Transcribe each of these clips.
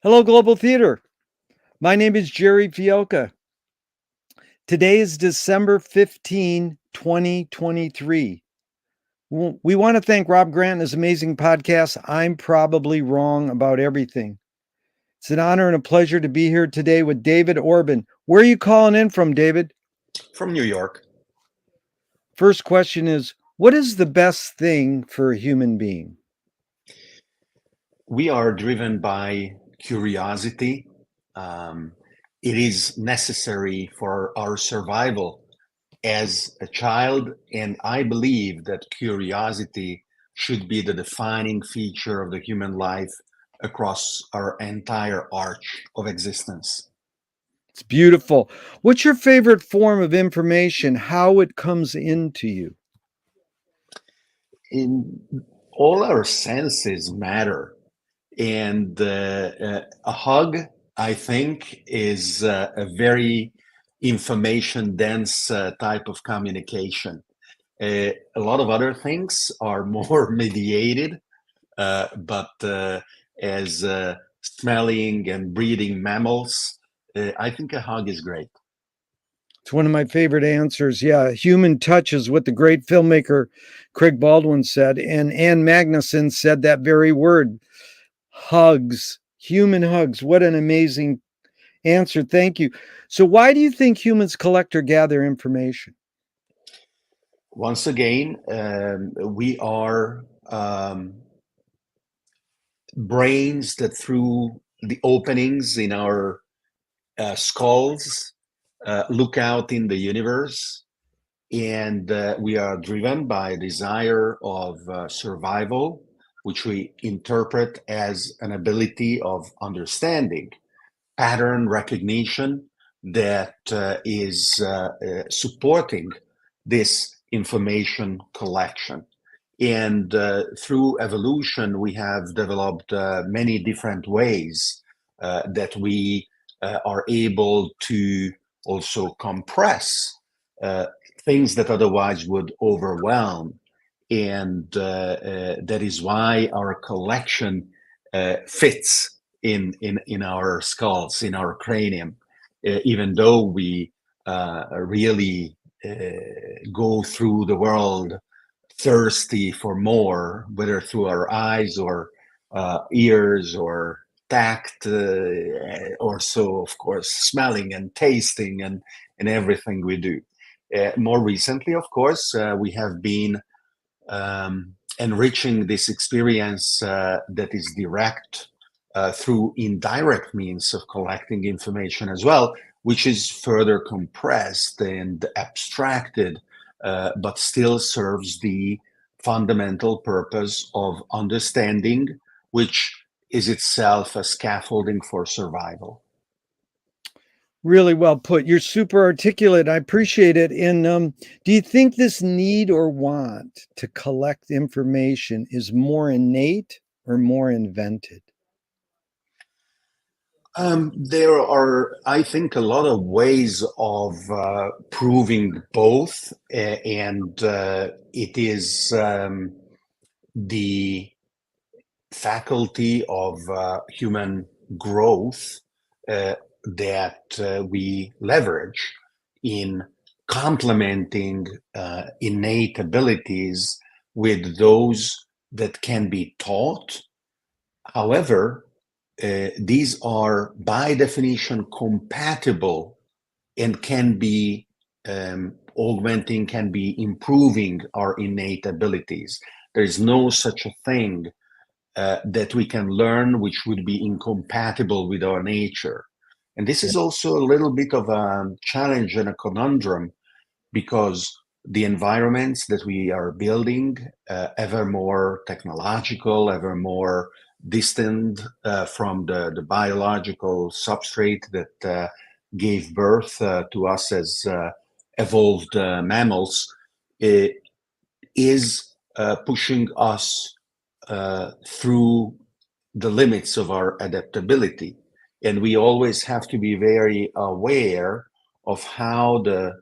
Hello, Global Theater. My name is Jerry Fiocca. Today is December 15, 2023. We want to thank Rob Grant and his amazing podcast, I'm Probably Wrong About Everything. It's an honor and a pleasure to be here today with David Orban. Where are you calling in from, David? From New York. First question is, what is the best thing for a human being? We are driven by curiosity. Um, it is necessary for our survival as a child, and I believe that curiosity should be the defining feature of the human life across our entire arch of existence. It's beautiful. What's your favorite form of information, how it comes into you? In all our senses matter, and a hug, I think, is a very information dense type of communication. A lot of other things are more mediated, but as smelling and breathing mammals, I think a hug is great. It's one of my favorite answers. Yeah, human touch is what the great filmmaker Craig Baldwin said. And Anne Magnuson said that very word, hugs, human hugs. What an amazing answer. Thank you. So, why do you think humans collect or gather information? Once again, we are brains that through the openings in our skulls look out in the universe, and we are driven by a desire of survival, which we interpret as an ability of understanding, pattern recognition that is supporting this information collection. And through evolution, we have developed many different ways that we are able to also compress uh, things that otherwise would overwhelm. And that is why our collection fits in our skulls, in our cranium, even though we really go through the world thirsty for more, whether through our eyes or ears or tact, or so, of course, smelling and tasting and everything we do. More recently, of course, we have been enriching this experience that is direct through indirect means of collecting information as well, which is further compressed and abstracted, but still serves the fundamental purpose of understanding, which is itself a scaffolding for survival. Really well put. You're super articulate. I appreciate it. And do you think this need or want to collect information is more innate or more invented? There are, I think, a lot of ways of proving both, and it is the faculty of human growth that we leverage in complementing innate abilities with those that can be taught. However, these are by definition compatible and can be augmenting, can be improving our innate abilities. There is no such a thing that we can learn which would be incompatible with our nature. And this is also a little bit of a challenge and a conundrum, because the environments that we are building, ever more technological, ever more distant from the biological substrate that gave birth to us as evolved mammals, is pushing us through the limits of our adaptability. And we always have to be very aware of how the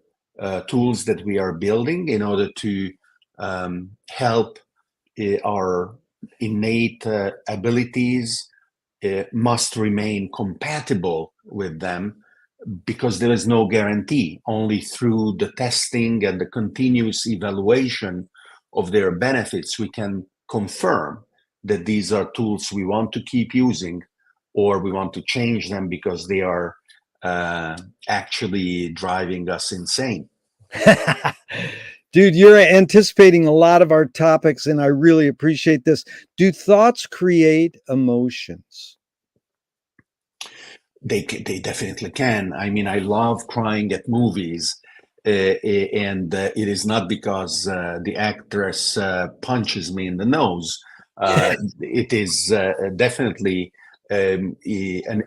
tools that we are building in order to help our innate abilities must remain compatible with them, because there is no guarantee. Only through the testing and the continuous evaluation of their benefits we can confirm that these are tools we want to keep using, or we want to change them because they are actually driving us insane. Dude, you're anticipating a lot of our topics, and I really appreciate this. Do thoughts create emotions? They definitely can. I mean, I love crying at movies, and it is not because the actress punches me in the nose. It is definitely an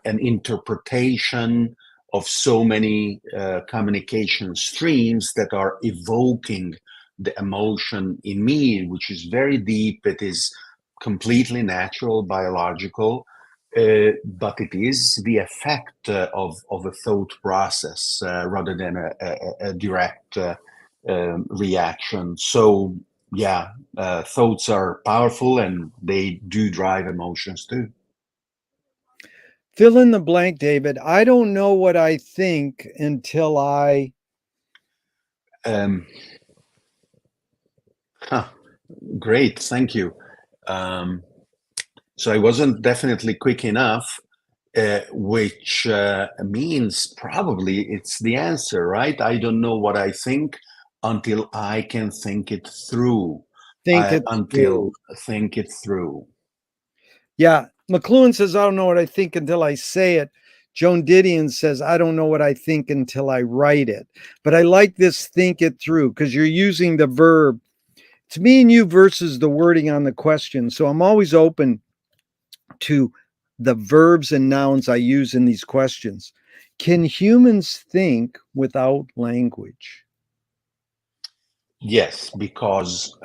interpretation of so many communication streams that are evoking the emotion in me, which is very deep. It is completely natural, biological, but it is the effect of a thought process rather than a direct reaction. So, yeah, thoughts are powerful and they do drive emotions too. Fill in the blank, David. I don't know what I think until I. Um, huh, Great, thank you. Um, so I wasn't definitely quick enough, which means probably it's the answer, right? I don't know what I think until I can think it through. Think it Until through. think it through. Yeah. McLuhan says, I don't know what I think until I say it. Joan Didion says, I don't know what I think until I write it. But I like this think it through because you're using the verb. It's me and you versus the wording on the question. So I'm always open to the verbs and nouns I use in these questions. Can humans think without language? Yes, because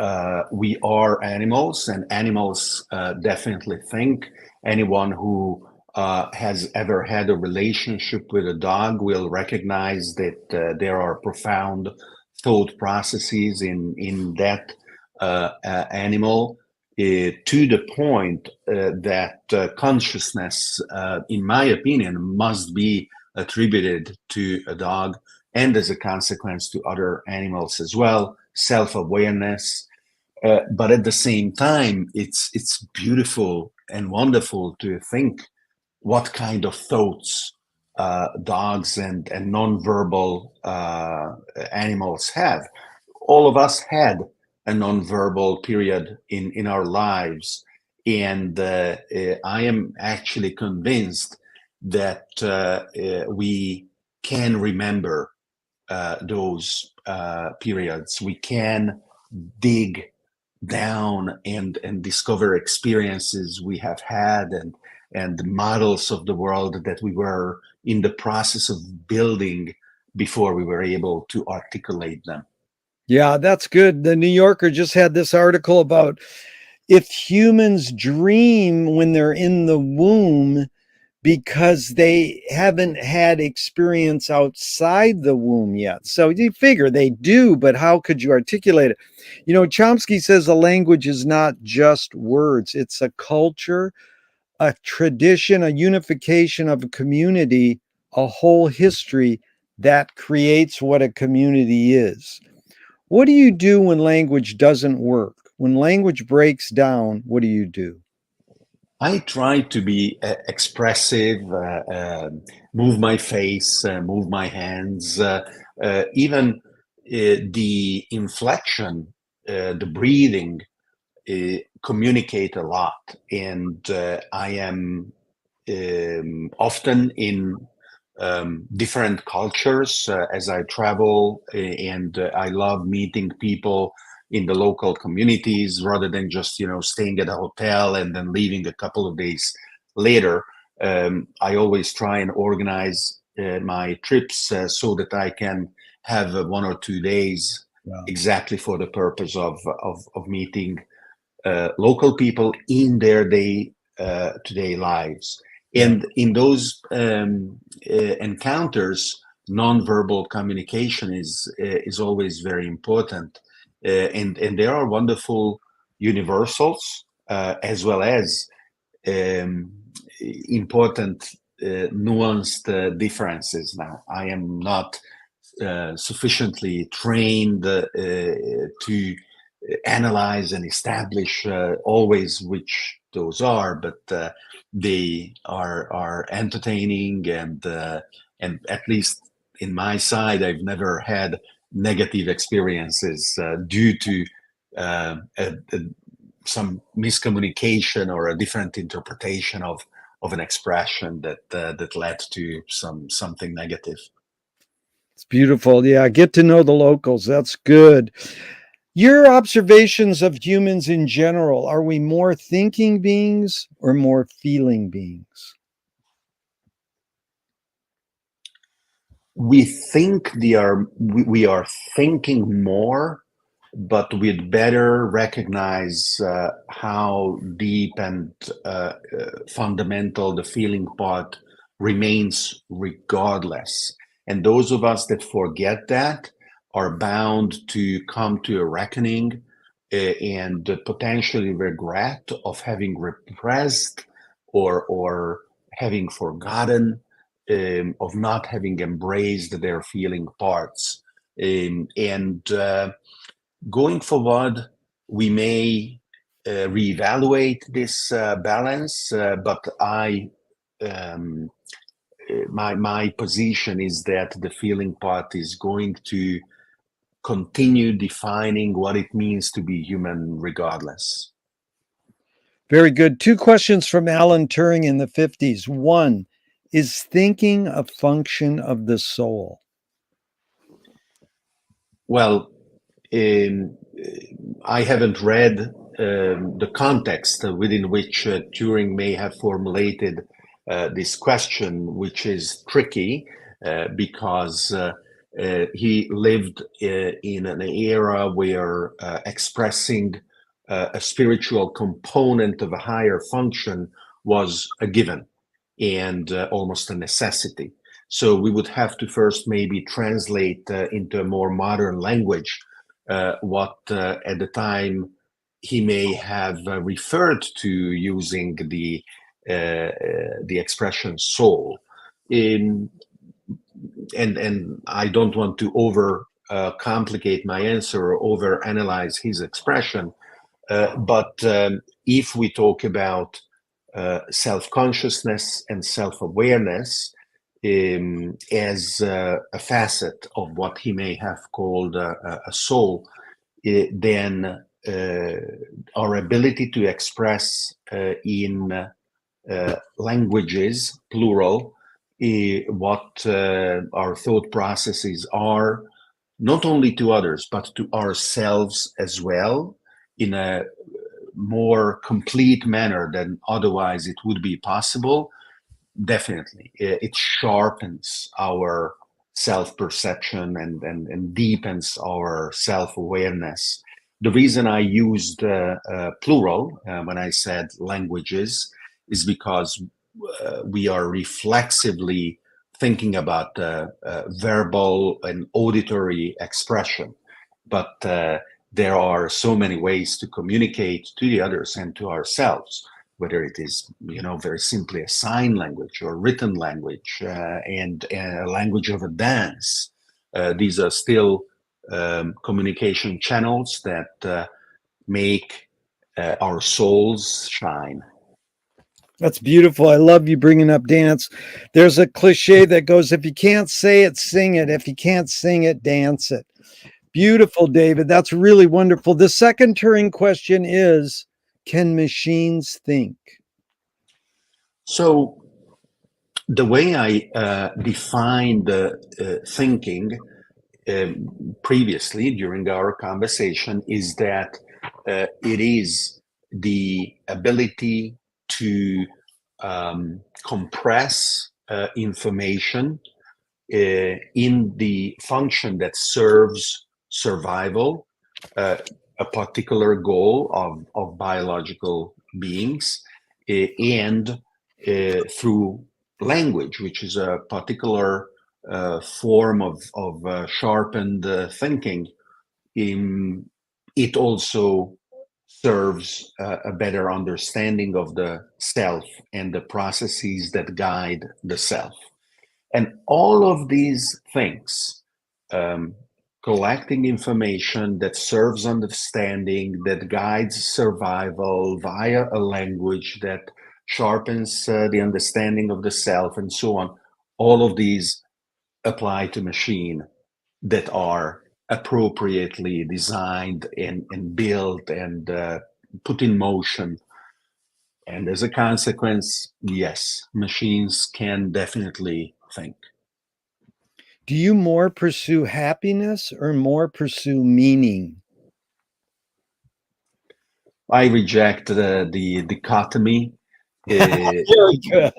we are animals, and animals definitely think. Anyone who has ever had a relationship with a dog will recognize that there are profound thought processes in that animal, to the point that consciousness, in my opinion, must be attributed to a dog, and as a consequence to other animals as well. Self-awareness, but at the same time, it's beautiful and wonderful to think what kind of thoughts dogs and non-verbal animals have. All of us had a non-verbal period in our lives, and I am actually convinced that we can remember those periods. We can dig down and discover experiences we have had, and models of the world that we were in the process of building before we were able to articulate them. Yeah, that's good. The New Yorker just had this article about if humans dream when they're in the womb because they haven't had experience outside the womb yet. So you figure they do, but how could you articulate it? You know, Chomsky says a language is not just words, it's a culture, a tradition, a unification of a community, a whole history that creates what a community is. What do you do when language doesn't work? When language breaks down, what do you do? I try to be expressive, move my face, move my hands, even the inflection, the breathing communicate a lot. And I am often in different cultures as I travel, and I love meeting people in the local communities rather than just staying at a hotel and then leaving a couple of days later. I always try and organize my trips so that I can have 1 or 2 days Wow. exactly for the purpose of meeting local people in their day-to-day lives. Yeah. And in those encounters, nonverbal communication is always very important. And there are wonderful universals as well as um, important nuanced differences. Now, I am not sufficiently trained to analyze and establish always which those are, but they are entertaining, and at least in my side, I've never had negative experiences due to some miscommunication or a different interpretation of an expression that led to something negative. It's beautiful. Yeah, get to know the locals. That's good. Your observations of humans in general, are we more thinking beings or more feeling beings? We think we are thinking more, but we'd better recognize how deep and fundamental the feeling part remains regardless. And those of us that forget that are bound to come to a reckoning and potentially regret of having repressed or having forgotten, of not having embraced their feeling parts. And going forward, we may reevaluate this balance, but my position is that the feeling part is going to continue defining what it means to be human regardless. Very good. Two questions from Alan Turing in the 50s. One, is thinking a function of the soul? Well, I haven't read the context within which Turing may have formulated this question, which is tricky because he lived in an era where expressing a spiritual component of a higher function was a given and almost a necessity. So we would have to first maybe translate into a more modern language what at the time he may have referred to using the expression soul. In, and I don't want to over complicate my answer or over analyze his expression, but if we talk about self-consciousness and self-awareness as a facet of what he may have called a soul, then our ability to express in languages, plural, what our thought processes are, not only to others, but to ourselves as well, in a more complete manner than otherwise it would be possible, definitely. It sharpens our self-perception and deepens our self-awareness. The reason I used plural when I said languages is because we are reflexively thinking about verbal and auditory expression. But there are so many ways to communicate to the others and to ourselves, whether it is, very simply a sign language or written language and a language of a dance. These are still communication channels that make our souls shine. That's beautiful. I love you bringing up dance. There's a cliche that goes, if you can't say it, sing it. If you can't sing it, dance it. Beautiful, David. That's really wonderful. The second Turing question is, can machines think? So the way I defined thinking previously during our conversation is that it is the ability to compress information in the function that serves survival, a particular goal of biological beings, and through language, which is a particular form of sharpened thinking. It also serves a better understanding of the self and the processes that guide the self. And all of these things, um, collecting information that serves understanding, that guides survival via a language that sharpens the understanding of the self, and so on, all of these apply to machine that are appropriately designed and built and put in motion. And as a consequence, yes, machines can definitely think. Do you more pursue happiness or more pursue meaning? I reject the dichotomy. Uh, Very good.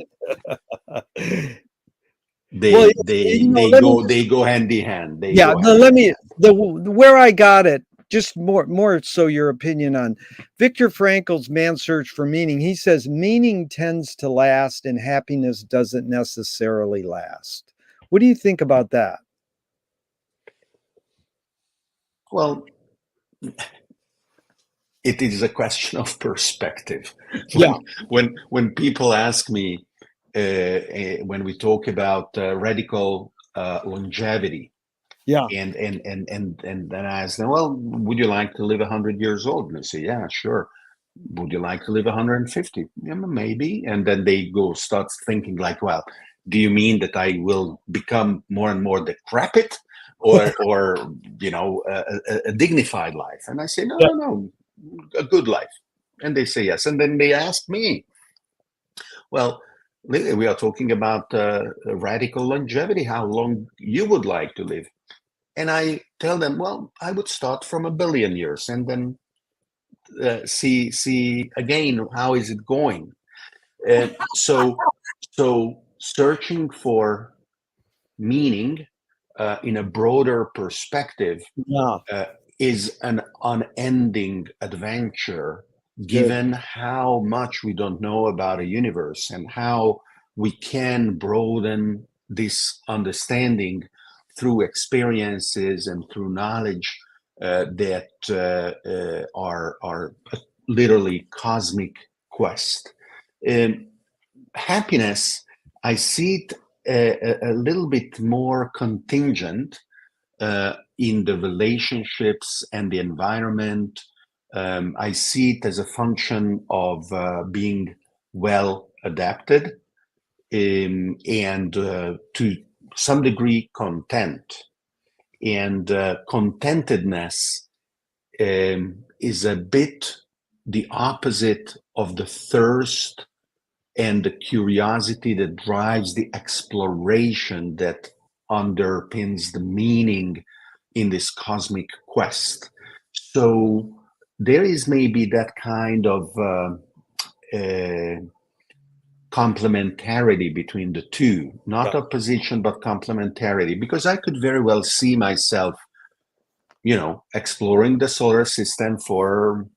Well, they go hand in hand. They yeah, go hand let in me, hand. where I got it, just more so your opinion on Viktor Frankl's Man's Search for Meaning. He says meaning tends to last and happiness doesn't necessarily last. What do you think about that? Well, it is a question of perspective. Yeah, When people ask me when we talk about radical longevity, yeah, and then I ask them, well, would you like to live 100 years old? And they say, yeah, sure. Would you like to live 150? Yeah, maybe. And then they go start thinking like, well, do you mean that I will become more and more decrepit, or a dignified life? And I say, no, yeah, no, no, a good life. And they say yes. And then they ask me, well, Lily, we are talking about radical longevity, how long you would like to live. And I tell them, well, I would start from 1 billion years and then see again how is it going. So searching for meaning in a broader perspective yeah. uh, is an unending adventure, Good. given how much we don't know about a universe and how we can broaden this understanding through experiences and through knowledge that are literally cosmic quest. Um, Happiness, I see it a little bit more contingent in the relationships and the environment. I see it as a function of being well adapted, and to some degree content. And contentedness is a bit the opposite of the thirst and the curiosity that drives the exploration that underpins the meaning in this cosmic quest. So there is maybe that kind of complementarity between the two, not opposition, but complementarity, because I could very well see myself, exploring the solar system for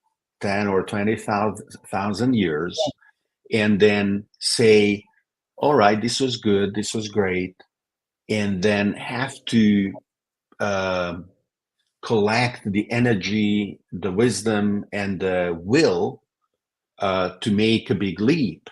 10 or 20,000 years, and then say, all right, this was good, this was great, and then have to uh, collect the energy, the wisdom, and the will to make a big leap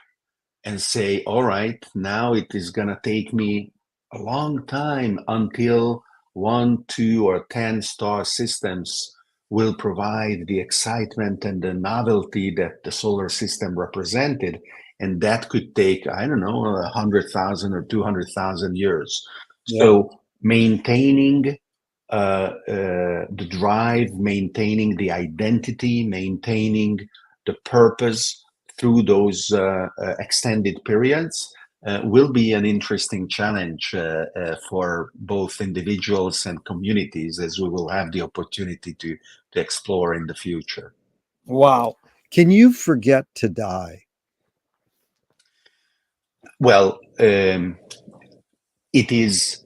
and say, all right, now it is going to take me a long time until 1, 2, or 10 star systems will provide the excitement and the novelty that the solar system represented. And that could take, I don't know, 100,000 or 200,000 years. Yeah. So maintaining the drive, maintaining the identity, maintaining the purpose through those extended periods will be an interesting challenge for both individuals and communities, as we will have the opportunity to explore in the future. Wow. Can you forget to die? Well, it is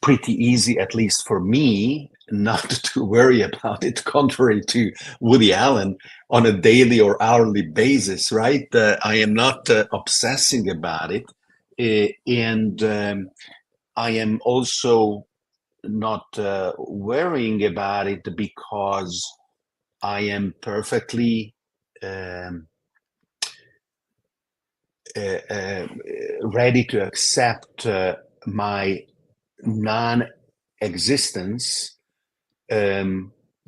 pretty easy, at least for me, not to worry about it, contrary to Woody Allen, on a daily or hourly basis, right? I am not obsessing about it. And I am also worrying about it because I am perfectly um, ready to accept my non-existence,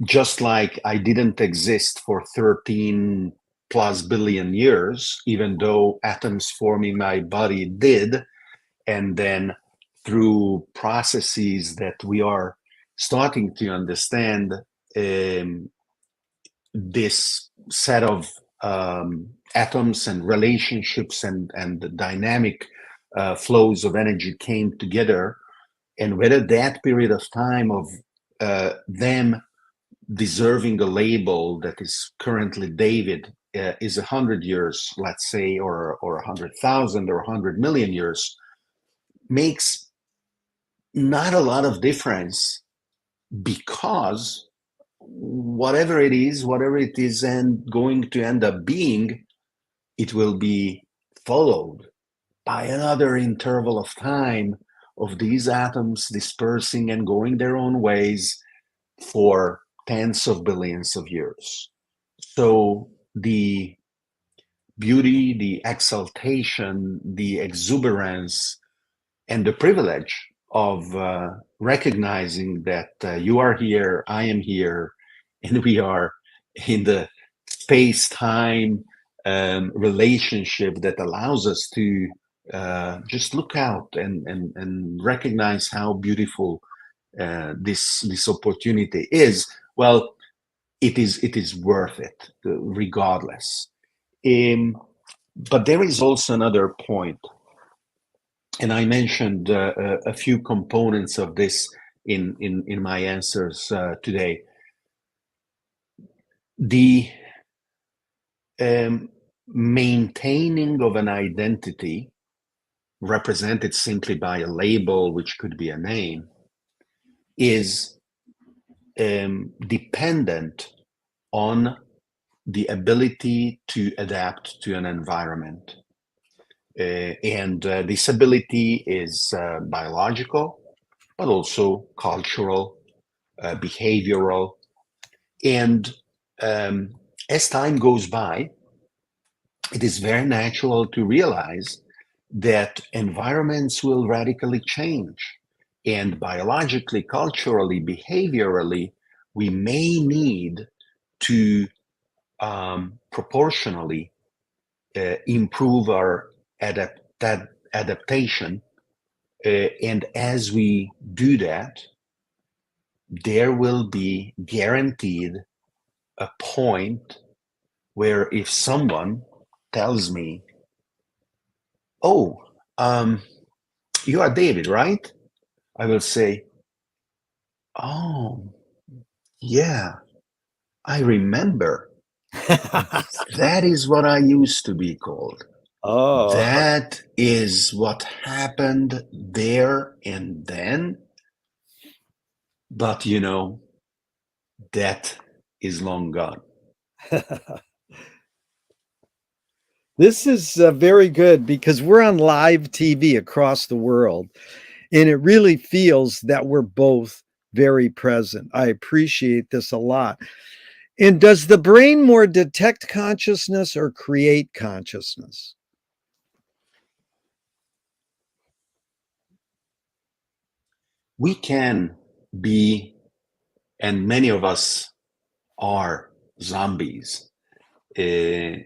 just like I didn't exist for 13 plus billion years, even though atoms forming my body did. And then through processes that we are starting to understand, this set of atoms and relationships and the dynamic flows of energy came together, and whether that period of time of them deserving a label that is currently David is 100 years, let's say, or 100,000 or 100 million years, makes not a lot of difference, because whatever it is and going to end up being, it will be followed by another interval of time of these atoms dispersing and going their own ways for tens of billions of years. So the beauty, the exaltation, the exuberance, and the privilege of recognizing that you are here, I am here, and we are in the space-time relationship that allows us to just look out and recognize how beautiful this opportunity is. Well, it is worth it, regardless. But there is also another point, and I mentioned a few components of this in my answers today. The maintaining of an identity, represented simply by a label, which could be a name, is dependent on the ability to adapt to an environment. And this ability is biological, but also cultural, behavioral. And as time goes by, it is very natural to realize that environments will radically change. And biologically, culturally, behaviorally, we may need to proportionally improve our adaptation. And as we do that, there will be guaranteed a point where if someone tells me, "Oh, you are David, right?" I will say, "Oh, yeah, I remember. That is what I used to be called. Oh, That is what happened there and then. But that is long gone." this is very good because we're on live TV across the world, and it really feels that we're both very present. I appreciate this a lot. And does the brain more detect consciousness or create consciousness? We can be, and many of us are, zombies, uh,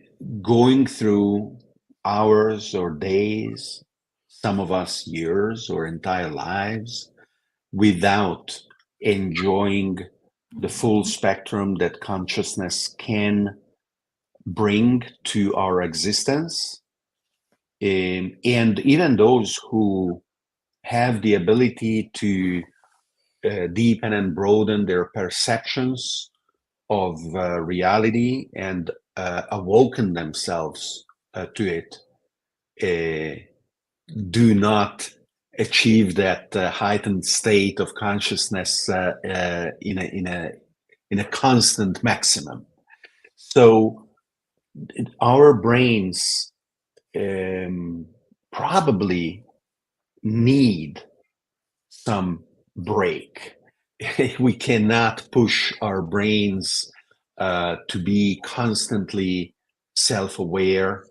going through hours or days, some of us years or entire lives, without enjoying the full spectrum that consciousness can bring to our existence. And even those who have the ability to deepen and broaden their perceptions of reality and awoken themselves to it, do not achieve that heightened state of consciousness in a constant maximum. So our brains probably need some break. We cannot push our brains to be constantly self-aware.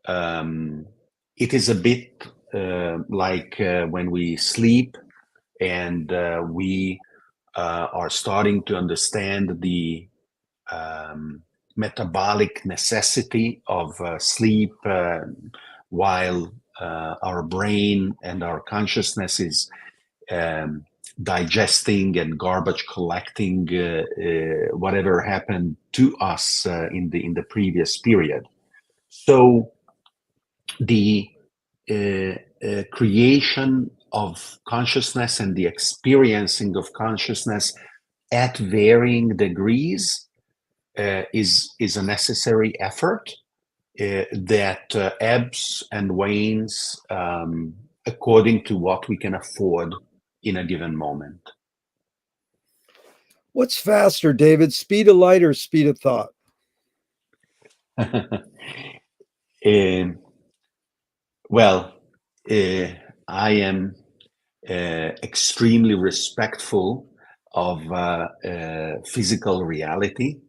It is a bit like when we sleep and we are starting to understand the metabolic necessity of sleep while our brain and our consciousness is um, digesting and garbage collecting whatever happened to us in the previous period. So the creation of consciousness and the experiencing of consciousness at varying degrees is a necessary effort that ebbs and wanes according to what we can afford in a given moment. What's faster, David? Speed of light or speed of thought? Well, I am extremely respectful of physical reality.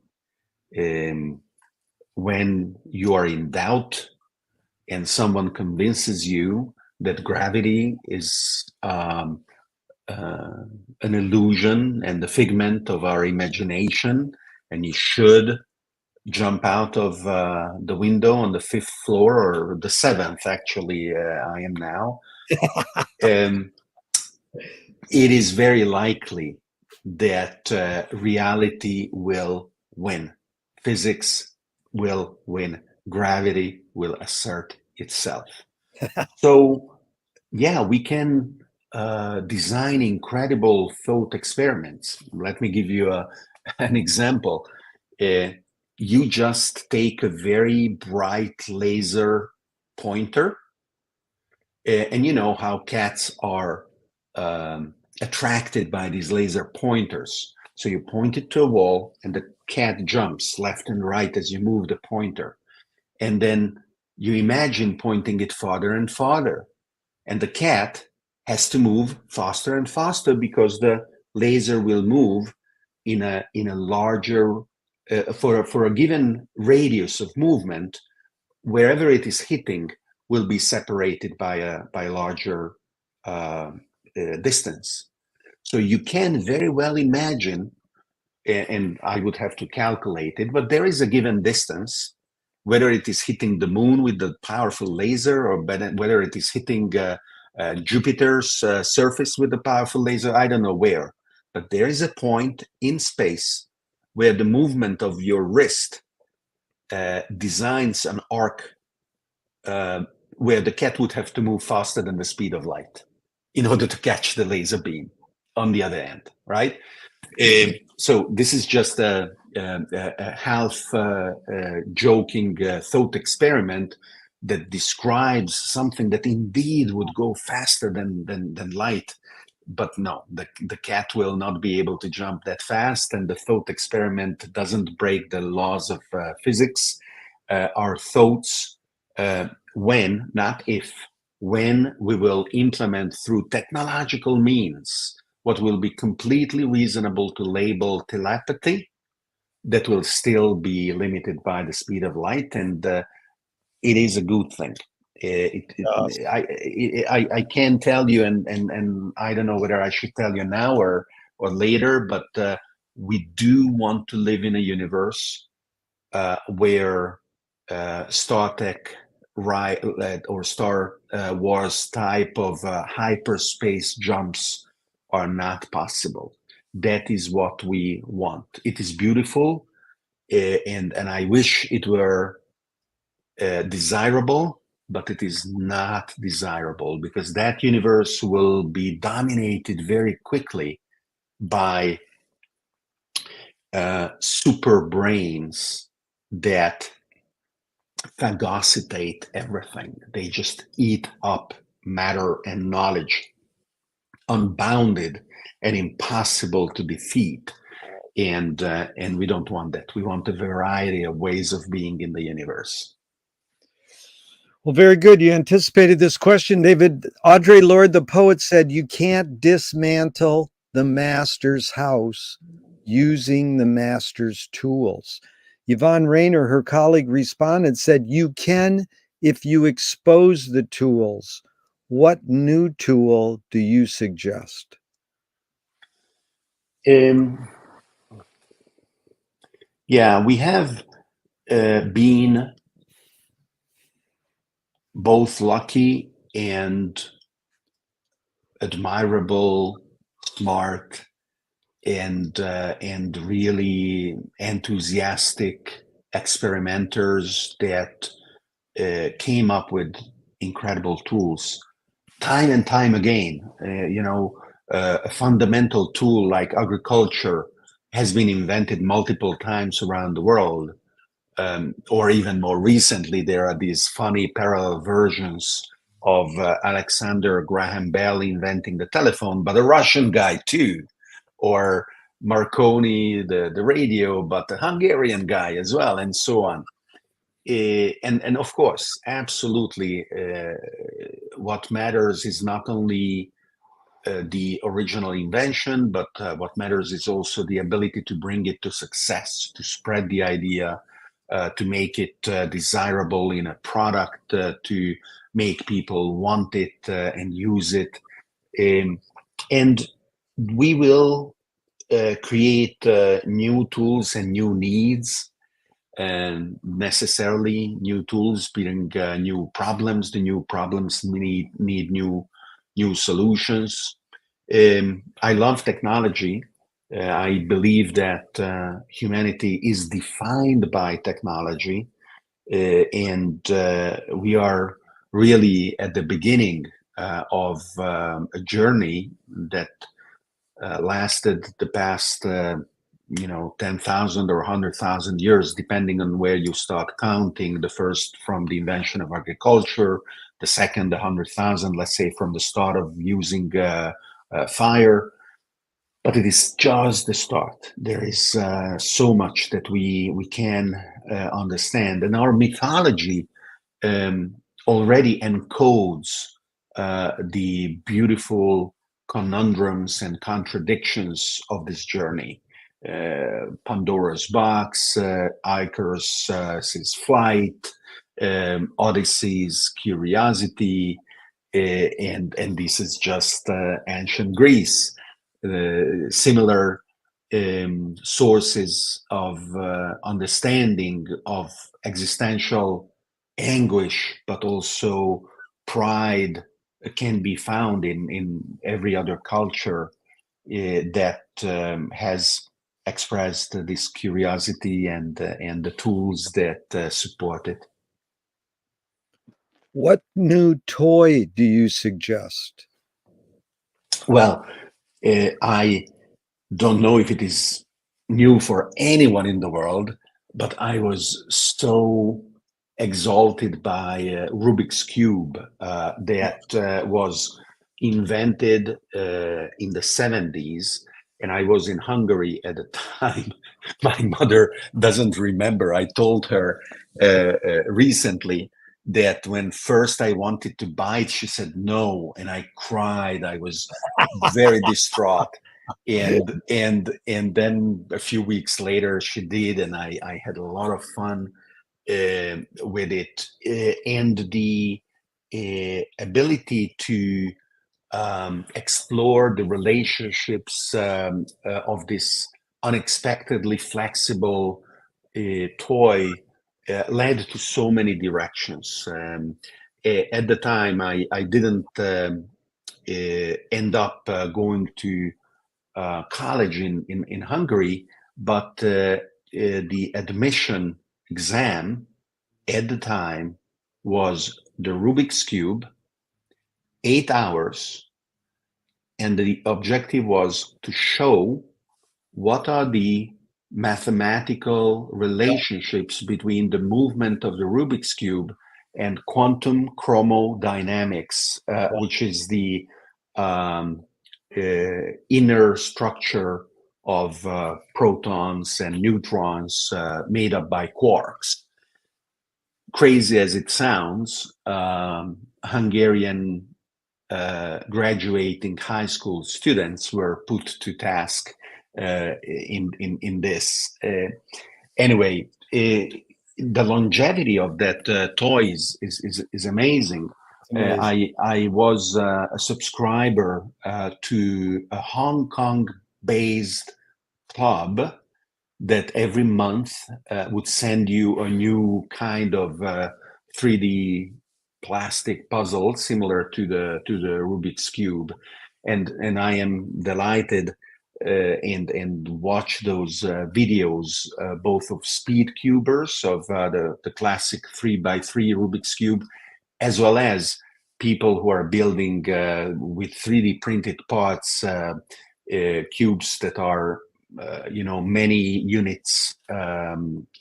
When you are in doubt and someone convinces you that gravity is an illusion and the figment of our imagination, and you should jump out of the window on the 5th floor, or the 7th, actually, I am now. Um, it is very likely that reality will win. Physics will win. Gravity will assert itself. So, yeah, we can design incredible thought experiments. Let me give you an example. You just take a very bright laser pointer, and you know how cats are attracted by these laser pointers. So you point it to a wall, and the cat jumps left and right as you move the pointer. And then you imagine pointing it farther and farther. And the cat has to move faster and faster because the laser will move in a larger for a given radius of movement. Wherever it is hitting will be separated by a larger distance. So you can very well imagine, and I would have to calculate it, but there is a given distance, whether it is hitting the moon with the powerful laser, or whether it is hitting Jupiter's surface with the powerful laser, I don't know where. But there is a point in space where the movement of your wrist designs an arc where the cat would have to move faster than the speed of light in order to catch the laser beam on the other end, right? So this is just a half joking thought experiment that describes something that indeed would go faster than light. But no, the cat will not be able to jump that fast, and the thought experiment doesn't break the laws of physics. Our thoughts, when, not if, when we will implement through technological means what will be completely reasonable to label telepathy, that will still be limited by the speed of light, and it is a good thing. I can tell you, and I don't know whether I should tell you now or later, but we do want to live in a universe where Star Trek or Star Wars type of hyperspace jumps are not possible. That is what we want. It is beautiful, and I wish it were desirable, but it is not desirable because that universe will be dominated very quickly by super brains that phagocytate everything. They just eat up matter and knowledge, unbounded and impossible to defeat. And we don't want that. We want a variety of ways of being in the universe. Well, very good. You anticipated this question, David. Audre Lorde, the poet, said, "You can't dismantle the master's house using the master's tools." Yvonne Rayner, her colleague, responded, said, "You can if you expose the tools. What new tool do you suggest?" Um, yeah, we have been both lucky and admirable, smart, and really enthusiastic experimenters that came up with incredible tools time and time again. A fundamental tool like agriculture has been invented multiple times around the world. Or even more recently, there are these funny parallel versions of Alexander Graham Bell inventing the telephone, but a Russian guy too, or Marconi, the radio, but a Hungarian guy as well, and so on. And of course, absolutely, what matters is not only the original invention, but what matters is also the ability to bring it to success, to spread the idea, to make it desirable in a product, to make people want it and use it. And we will create new tools and new needs, and necessarily new tools bring new problems. The new problems need new solutions. I love technology. I believe that humanity is defined by technology, and we are really at the beginning of a journey that lasted the past 10,000 or 100,000 years, depending on where you start counting. The first from the invention of agriculture, the second 100,000, let's say, from the start of using fire. But it is just the start. There is so much that we can understand, and our mythology um, already encodes the beautiful conundrums and contradictions of this journey. Pandora's box, Icarus's flight, Odyssey's curiosity, and this is just ancient Greece. Similar sources of understanding of existential anguish, but also pride can be found in every other culture that has expressed this curiosity and the tools that support it. What new toy do you suggest? Well, I don't know if it is new for anyone in the world, but I was so exalted by Rubik's Cube that was invented in the 70s. And I was in Hungary at the time. My mother doesn't remember. I told her recently that when first I wanted to buy it, she said no, and I cried. I was very distraught. And then a few weeks later she did, and I had a lot of fun with it, and the ability to explore the relationships of this unexpectedly flexible toy led to so many directions. At the time, I didn't end up going to college in Hungary, but the admission exam at the time was the Rubik's Cube, 8 hours, and the objective was to show what are the mathematical relationships between the movement of the Rubik's Cube and quantum chromodynamics, which is the um, inner structure of protons and neutrons made up by quarks. crazy as it sounds, Hungarian graduating high school students were put to task in this. Anyway, the longevity of that toy is amazing. It's amazing. I was a subscriber to a Hong Kong based club that every month would send you a new kind of 3D plastic puzzle similar to the Rubik's cube, and I am delighted and watch those videos both of speed cubers of the classic 3x3 Rubik's cube, as well as people who are building with 3D printed parts cubes that are many units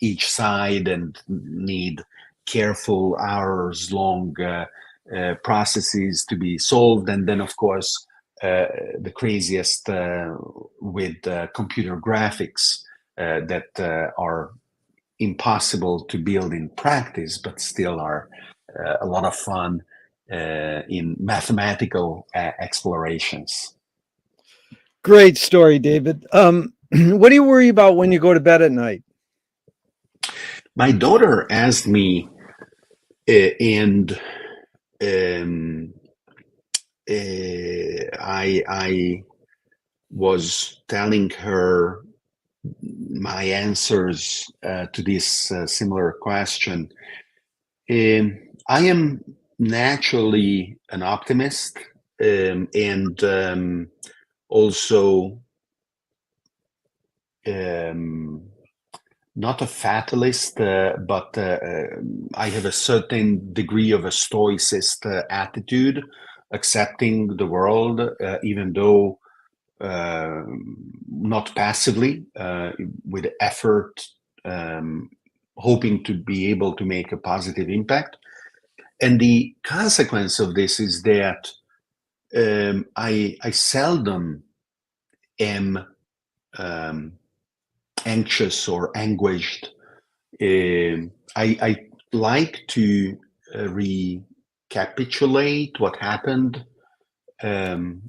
each side and need careful hours long processes to be solved. And then, of course, the craziest with computer graphics that are impossible to build in practice, but still are a lot of fun in mathematical explorations. Great story, David. What do you worry about when you go to bed at night? My daughter asked me, and I was telling her my answers to this similar question. I am naturally an optimist, and also not a fatalist, but I have a certain degree of a stoicist attitude, accepting the world, even though not passively, with effort, hoping to be able to make a positive impact. And the consequence of this is that I seldom am anxious or anguished. I like to recapitulate what happened, and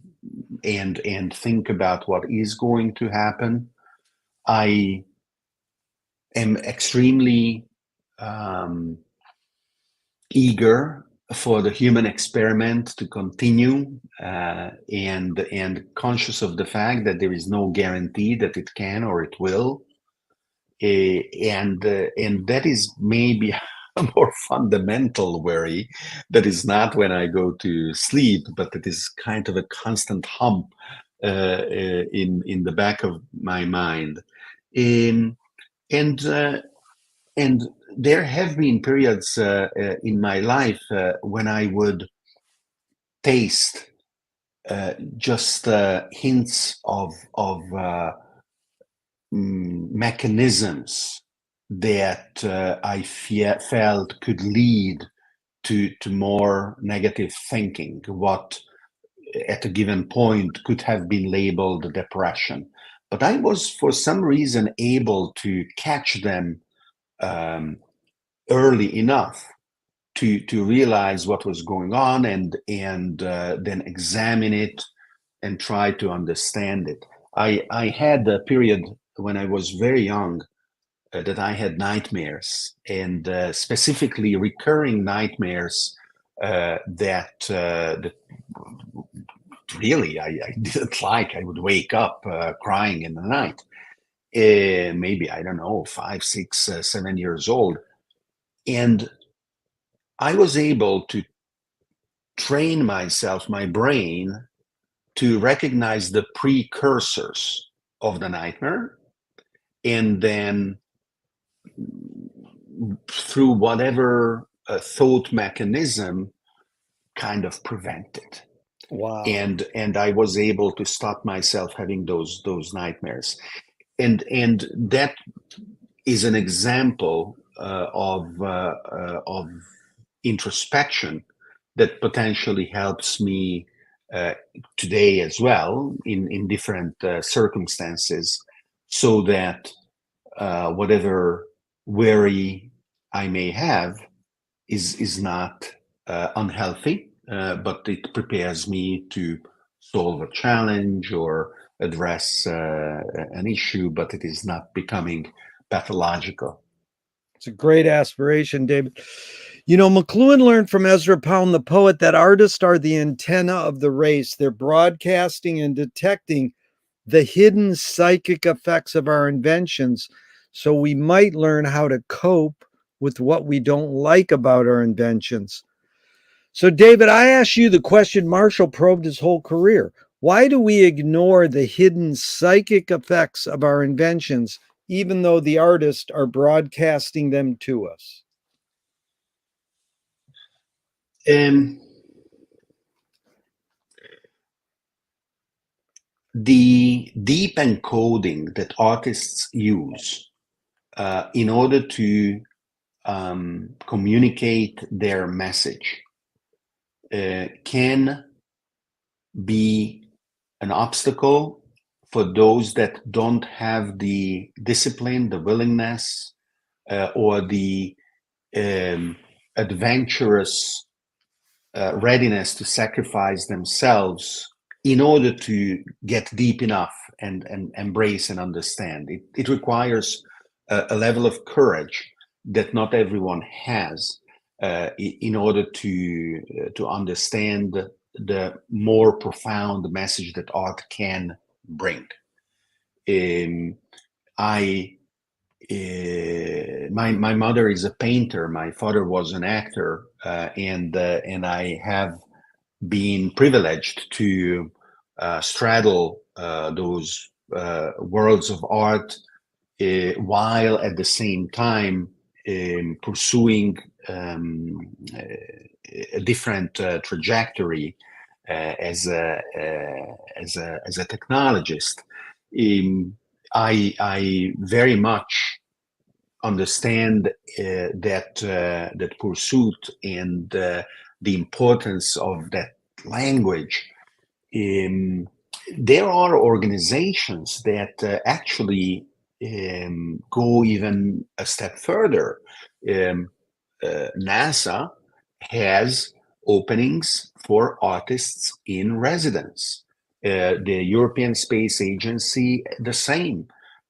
think about what is going to happen. I am extremely eager for the human experiment to continue, and conscious of the fact that there is no guarantee that it can or it will. And that is maybe a more fundamental worry that is not when I go to sleep, but that is kind of a constant hump in the back of my mind. Um, and and there have been periods in my life when I would taste just hints of mechanisms that I felt could lead to more negative thinking, what at a given point could have been labeled depression. But I was, for some reason, able to catch them early enough to realize what was going on, and then examine it and try to understand it. I had a period when I was very young that I had nightmares, and specifically recurring nightmares that really I didn't like. I would wake up crying in the night. Maybe, I don't know, 5, 6, 7 years old. And I was able to train myself, my brain, to recognize the precursors of the nightmare, and then through whatever thought mechanism, kind of prevent it. Wow. And I was able to stop myself having those nightmares, and that is an example of introspection that potentially helps me today as well in different circumstances, so that whatever worry I may have, is not unhealthy, but it prepares me to solve a challenge or address an issue, but it is not becoming pathological. It's a great aspiration, David. You know, McLuhan learned from Ezra Pound, the poet, that artists are the antenna of the race. They're broadcasting and detecting the hidden psychic effects of our inventions, so we might learn how to cope with what we don't like about our inventions. So, David, I ask you the question Marshall probed his whole career. Why do we ignore the hidden psychic effects of our inventions, even though the artists are broadcasting them to us? Um, the deep encoding that artists use in order to communicate their message can be an obstacle for those that don't have the discipline, the willingness, or the adventurous readiness to sacrifice themselves in order to get deep enough and embrace and understand. It requires a level of courage that not everyone has in order to understand the more profound message that art can bring. I my mother is a painter. My father was an actor, and I have been privileged to straddle those worlds of art while at the same time pursuing a different trajectory as a technologist. I very much understand that pursuit and the importance of that language. There are organizations that actually go even a step further. NASA has openings for artists in residence. The European Space Agency, the same.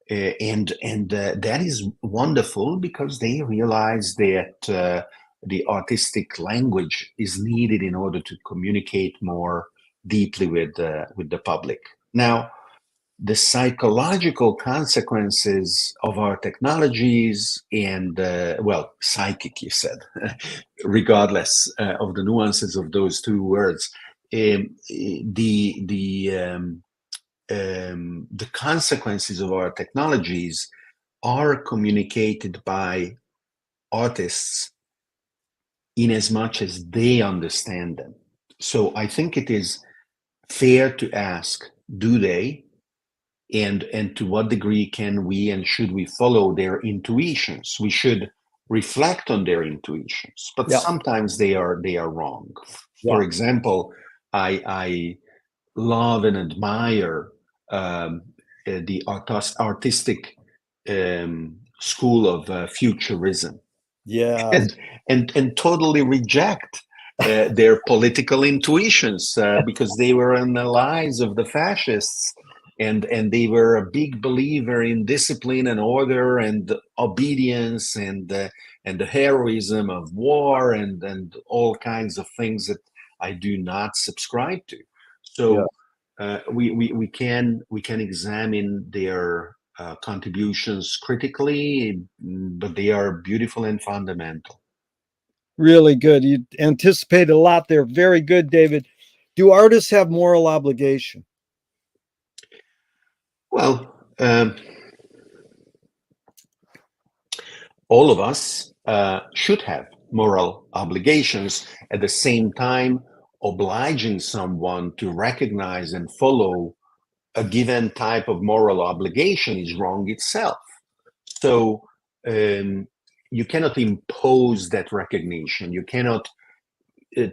And that is wonderful because they realize that the artistic language is needed in order to communicate more deeply with the public. Now, the psychological consequences of our technologies and well, psychic, you said, regardless of the nuances of those two words, the consequences of our technologies are communicated by artists in as much as they understand them. So I think it is fair to ask, do they? And to what degree can we and should we follow their intuitions? We should reflect on their intuitions, but Yeah. sometimes they are wrong. Yeah. For example, I love and admire the artistic school of futurism, Yeah. and totally reject their political intuitions because they were in the lies of the fascists, and they were a big believer in discipline and order and obedience and the heroism of war and all kinds of things that I do not subscribe to. Yeah. So we can examine their contributions critically, but they are beautiful and fundamental. Really good. You anticipated a lot there. Very good, David. Do artists have moral obligation? Well, all of us should have moral obligations. At the same time, obliging someone to recognize and follow a given type of moral obligation is wrong itself. So you cannot impose that recognition. You cannot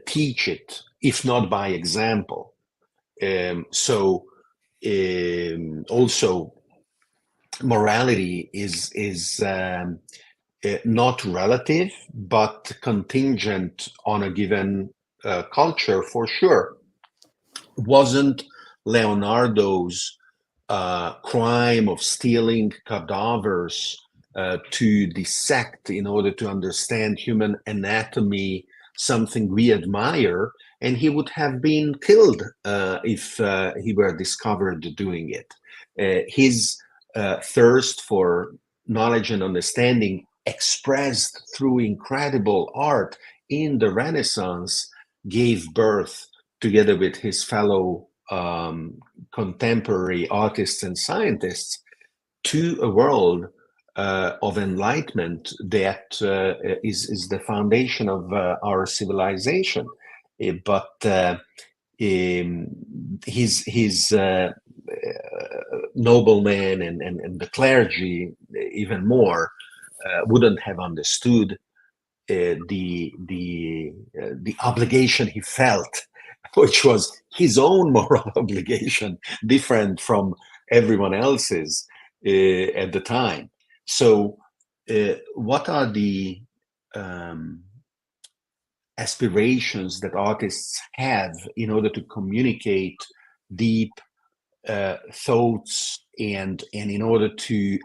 teach it, if not by example. Also, morality is not relative, but contingent on a given culture for sure. Wasn't Leonardo's crime of stealing cadavers to dissect in order to understand human anatomy something we admire? And he would have been killed if he were discovered doing it. His thirst for knowledge and understanding expressed through incredible art in the Renaissance gave birth, together with his fellow contemporary artists and scientists, to a world of enlightenment that is the foundation of our civilization. But his noblemen and the clergy, even more, wouldn't have understood the obligation he felt, which was his own moral obligation, different from everyone else's at the time. So, what are the aspirations that artists have in order to communicate deep thoughts and in order to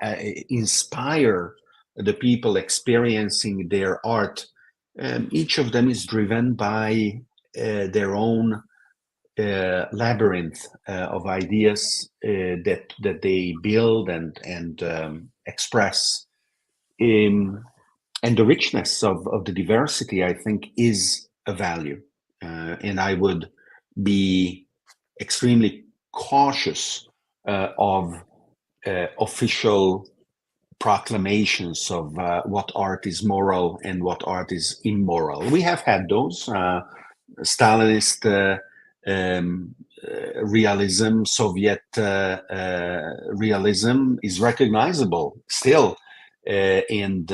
inspire the people experiencing their art? Each of them is driven by their own labyrinth of ideas that they build and express. And the richness of the diversity, I think, is a value. And I would be extremely cautious of official proclamations of what art is moral and what art is immoral. We have had those. Stalinist realism, Soviet realism is recognizable still. And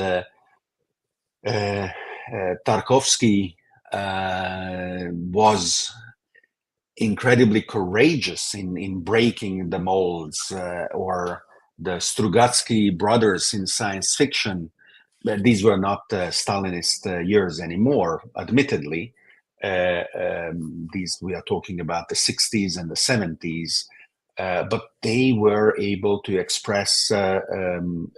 Tarkovsky was incredibly courageous in breaking the molds, or the Strugatsky brothers in science fiction. These were not Stalinist years anymore, admittedly. These, we are talking about the 60s and the 70s, but they were able to express an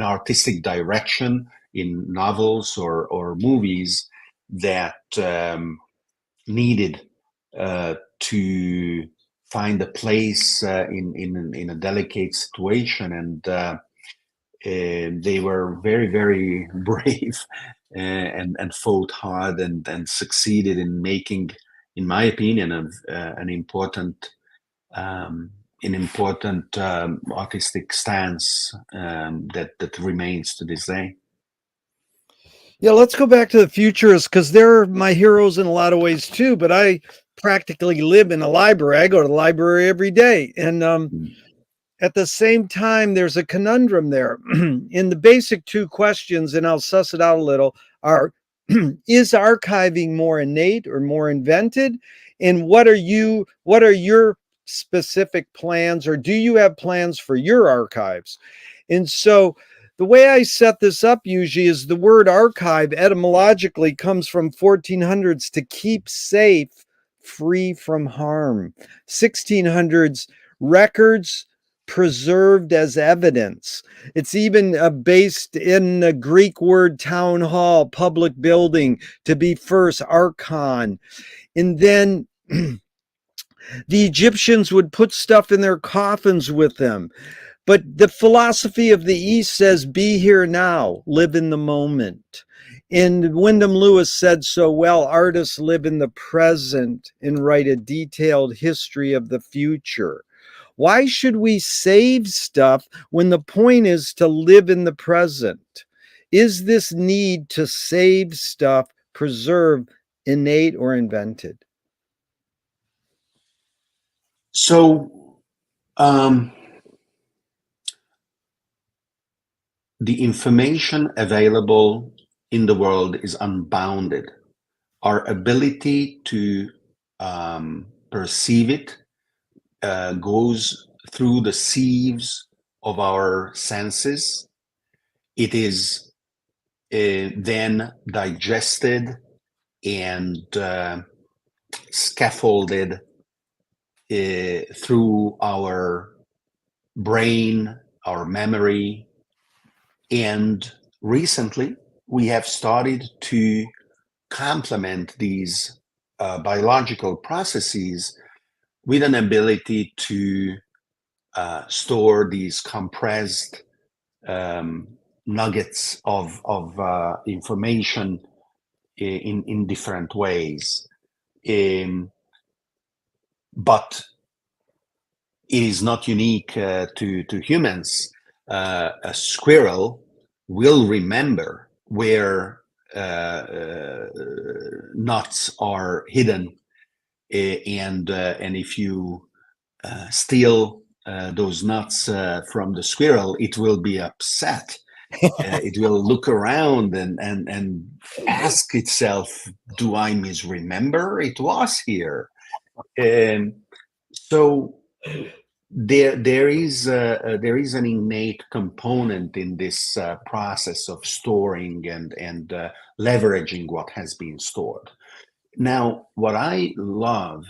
artistic direction in novels or movies that needed to find a place in a delicate situation, and they were very, very brave and fought hard and succeeded in making, in my opinion, an important artistic stance that remains to this day. Yeah, let's go back to the futurists because they're my heroes in a lot of ways too. But I practically live in a library. I go to the library every day. And at the same time, there's a conundrum there. In the basic two questions, and I'll suss it out a little, are is archiving more innate or more invented? And what are your specific plans, or do you have plans for your archives? And so the way I set this up usually is the word archive etymologically comes from 1400s, to keep safe, free from harm. 1600s, records preserved as evidence. It's even based in the Greek word town hall, public building, to be first, archon. And then the Egyptians would put stuff in their coffins with them. But the philosophy of the East says, be here now, live in the moment. And Wyndham Lewis said so well, artists live in the present and write a detailed history of the future. Why should we save stuff when the point is to live in the present? Is this need to save stuff, preserve, innate or invented? So, the information available in the world is unbounded. Our ability to perceive it goes through the sieves of our senses. It is then digested and scaffolded through our brain, our memory. And recently, we have started to complement these biological processes with an ability to store these compressed nuggets of information in different ways. But it is not unique to humans. A squirrel will remember where nuts are hidden, and if you steal those nuts from the squirrel, it will be upset. It will look around and ask itself, "Do I misremember? It was here." So there is an innate component in this process of storing and leveraging what has been stored. Now, what I love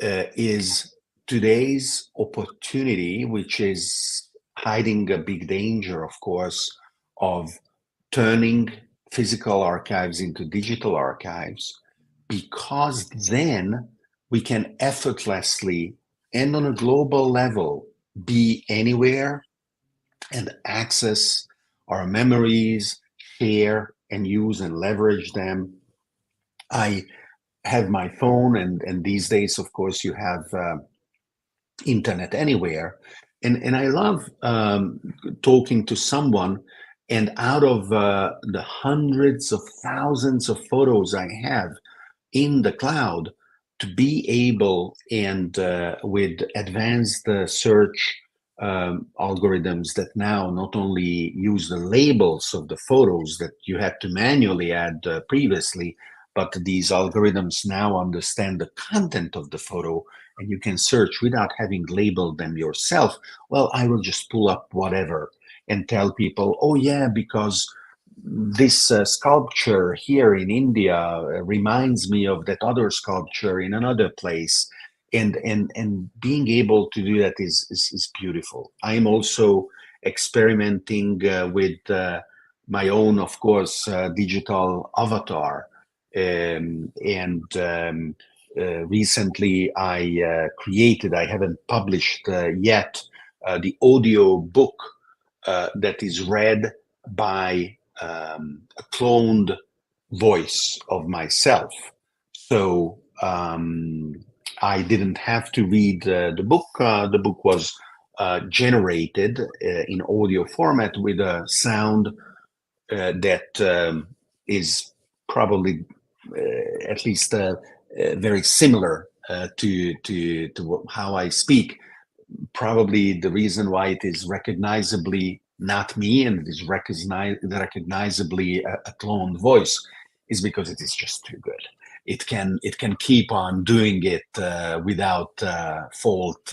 is today's opportunity, which is hiding a big danger, of course, of turning physical archives into digital archives, because then we can effortlessly and on a global level be anywhere and access our memories, share and use and leverage them. I have my phone, and these days, of course, you have internet anywhere. And I love talking to someone, and out of the hundreds of thousands of photos I have in the cloud, to be able, and with advanced search algorithms that now not only use the labels of the photos that you had to manually add previously, but these algorithms now understand the content of the photo, and you can search without having labeled them yourself. Well, I will just pull up whatever and tell people, oh yeah, because this sculpture here in India reminds me of that other sculpture in another place. And being able to do that is beautiful. I'm also experimenting with my own, of course, digital avatar. Recently I created, I haven't published yet, the audio book that is read by a cloned voice of myself. So I didn't have to read the book. The book was generated in audio format with a sound that is probably at least very similar to how I speak. Probably the reason why it is recognizably not me and it is recognizably a cloned voice is because it is just too good. It can keep on doing it without fault,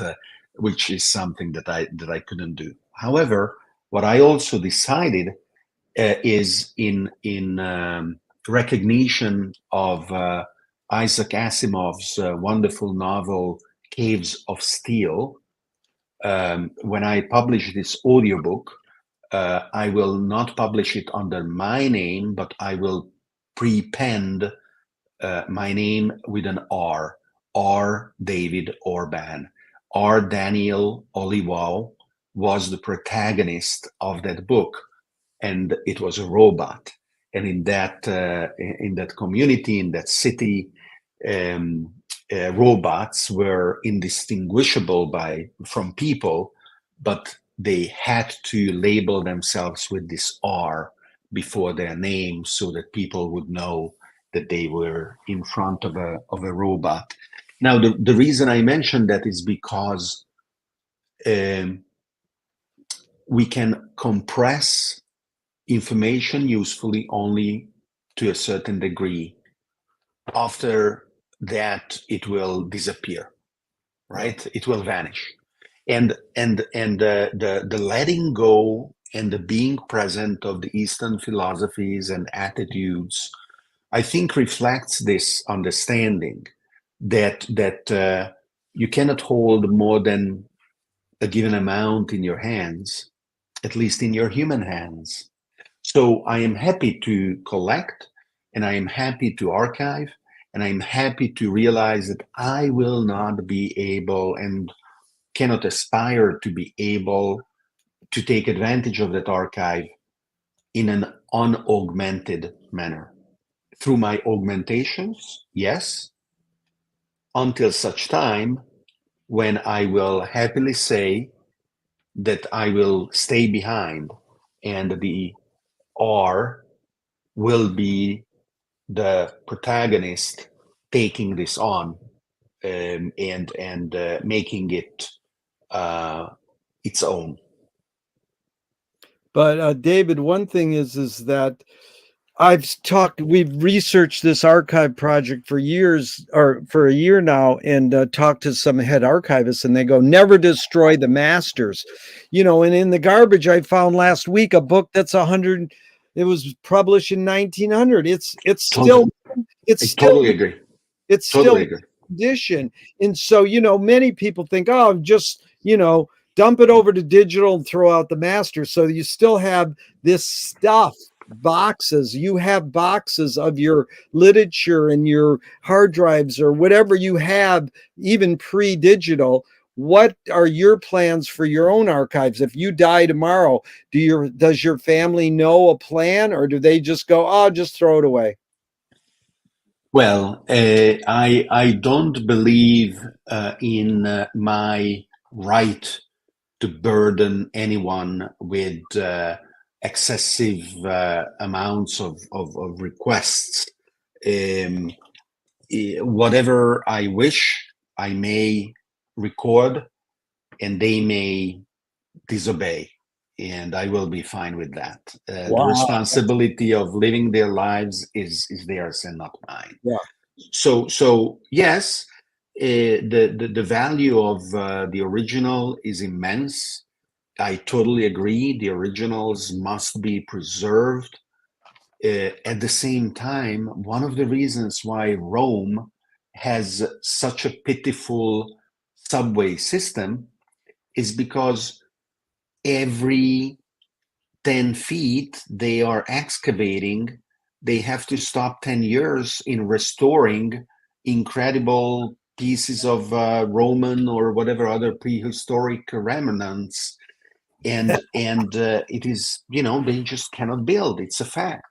which is something that I couldn't do. However, what I also decided is in recognition of Isaac Asimov's wonderful novel Caves of Steel. When I publish this audiobook, I will not publish it under my name, but I will prepend my name with an R. R. David Orban. R. Daniel Oliwau was the protagonist of that book, and it was a robot. And in that community, in that city, um, robots were indistinguishable from people, but they had to label themselves with this R before their name so that people would know that they were in front of a robot. Now, the reason I mentioned that is because we can compress information usefully only to a certain degree. After that, it will disappear, right? It will vanish. And the letting go and the being present of the Eastern philosophies and attitudes, I think reflects this understanding that you cannot hold more than a given amount in your hands, at least in your human hands. So I am happy to collect, and I am happy to archive, and I'm happy to realize that I will not be able and cannot aspire to be able to take advantage of that archive in an unaugmented manner. Through my augmentations, yes, until such time when I will happily say that I will stay behind and the R will be the protagonist taking this on, and making it its own. But David, one thing is that we've researched this archive project for years, or for a year now, and talked to some head archivists, and they go, never destroy the masters. And in the garbage, I found last week a book that's 100, it was published in 1900. It's still, Totally, it's I still, totally agree. it's Totally still agree. condition. And so, many people think, oh, just, dump it over to digital and throw out the master. So you still have this stuff, boxes. You have boxes of your literature and your hard drives or whatever you have, even pre-digital. What are your plans for your own archives? If you die tomorrow, does your family know a plan, or do they just go, oh, just throw it away? Well, I don't believe in my right to burden anyone with excessive amounts of requests. Um, Whatever I wish, I may record, and they may disobey, and I will be fine with that. The Wow. responsibility of living their lives is theirs and not mine. Yeah. So yes, the value of the original is immense. I totally agree. The originals must be preserved. At the same time, one of the reasons why Rome has such a pitiful subway system is because every 10 feet they are excavating, they have to stop 10 years in restoring incredible pieces of Roman or whatever other prehistoric remnants. And it is, they just cannot build. It's a fact.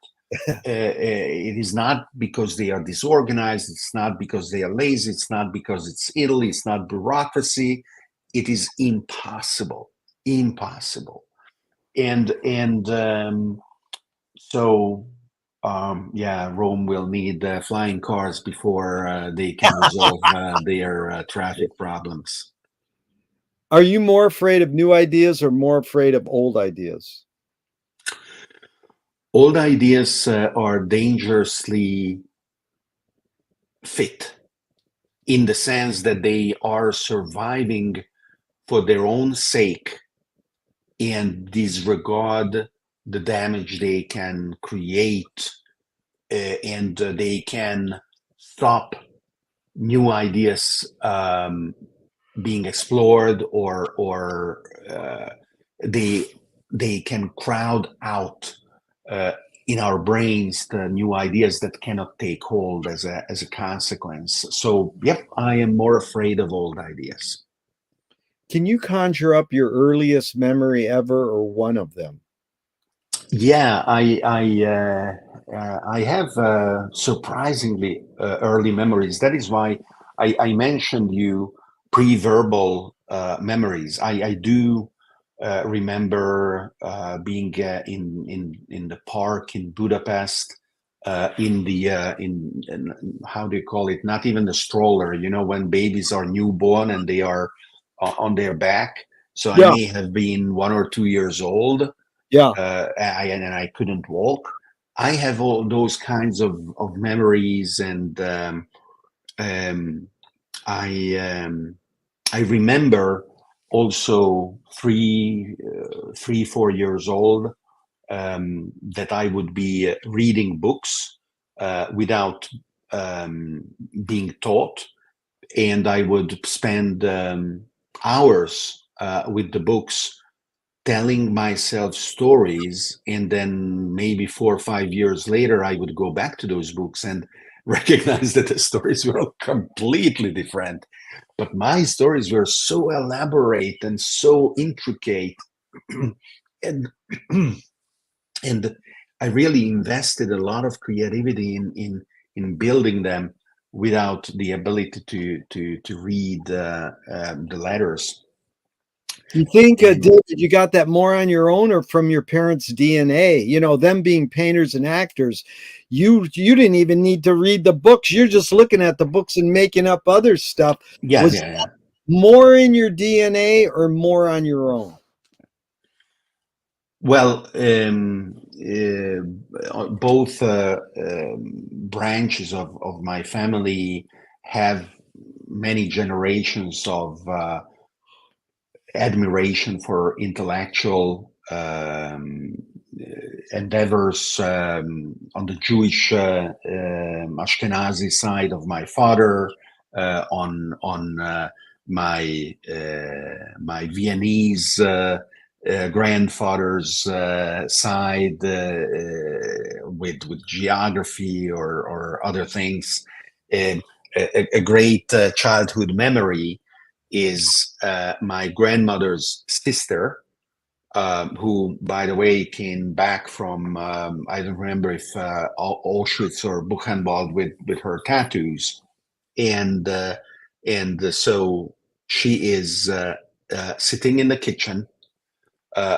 It is not because they are disorganized. It's not because they are lazy. It's not because it's Italy. It's not bureaucracy. It is impossible. Impossible. And so yeah, Rome will need flying cars before they can resolve their traffic problems. Are you more afraid of new ideas or more afraid of old ideas? Old ideas are dangerously fit in the sense that they are surviving for their own sake and disregard the damage they can create, and they can stop new ideas being explored, or they they can crowd out uh, in our brains the new ideas that cannot take hold as a consequence. So yep, I am more afraid of old ideas. Can you conjure up your earliest memory ever or one of them? Yeah, I have surprisingly early memories. That is why I mentioned you pre-verbal memories. I do remember being in the park in Budapest, in how do you call it? Not even the stroller. When babies are newborn and they are on their back. So I Yeah, may have been 1 or 2 years old, yeah. and I couldn't walk. I have all those kinds of memories, and um, I um, I remember also 4 years old, that I would be reading books without being taught, and I would spend hours with the books, telling myself stories, and then maybe 4 or 5 years later I would go back to those books and recognize that the stories were completely different, but my stories were so elaborate and so intricate. and and I really invested a lot of creativity in building them without the ability to read the letters. You think, And David, you got that more on your own or from your parents' DNA? You know, them being painters and actors, you didn't even need to read the books. You're just looking at the books and making up other stuff. yeah, Was yeah, yeah. more in your DNA or more on your own? Well, both branches of my family have many generations of admiration for intellectual endeavors on the Jewish Ashkenazi side of my father, on my Viennese grandfather's side, with geography or other things. A great childhood memory is my grandmother's sister, who, by the way, came back from, I don't remember if Auschwitz or Buchenwald, with her tattoos, and so she is sitting in the kitchen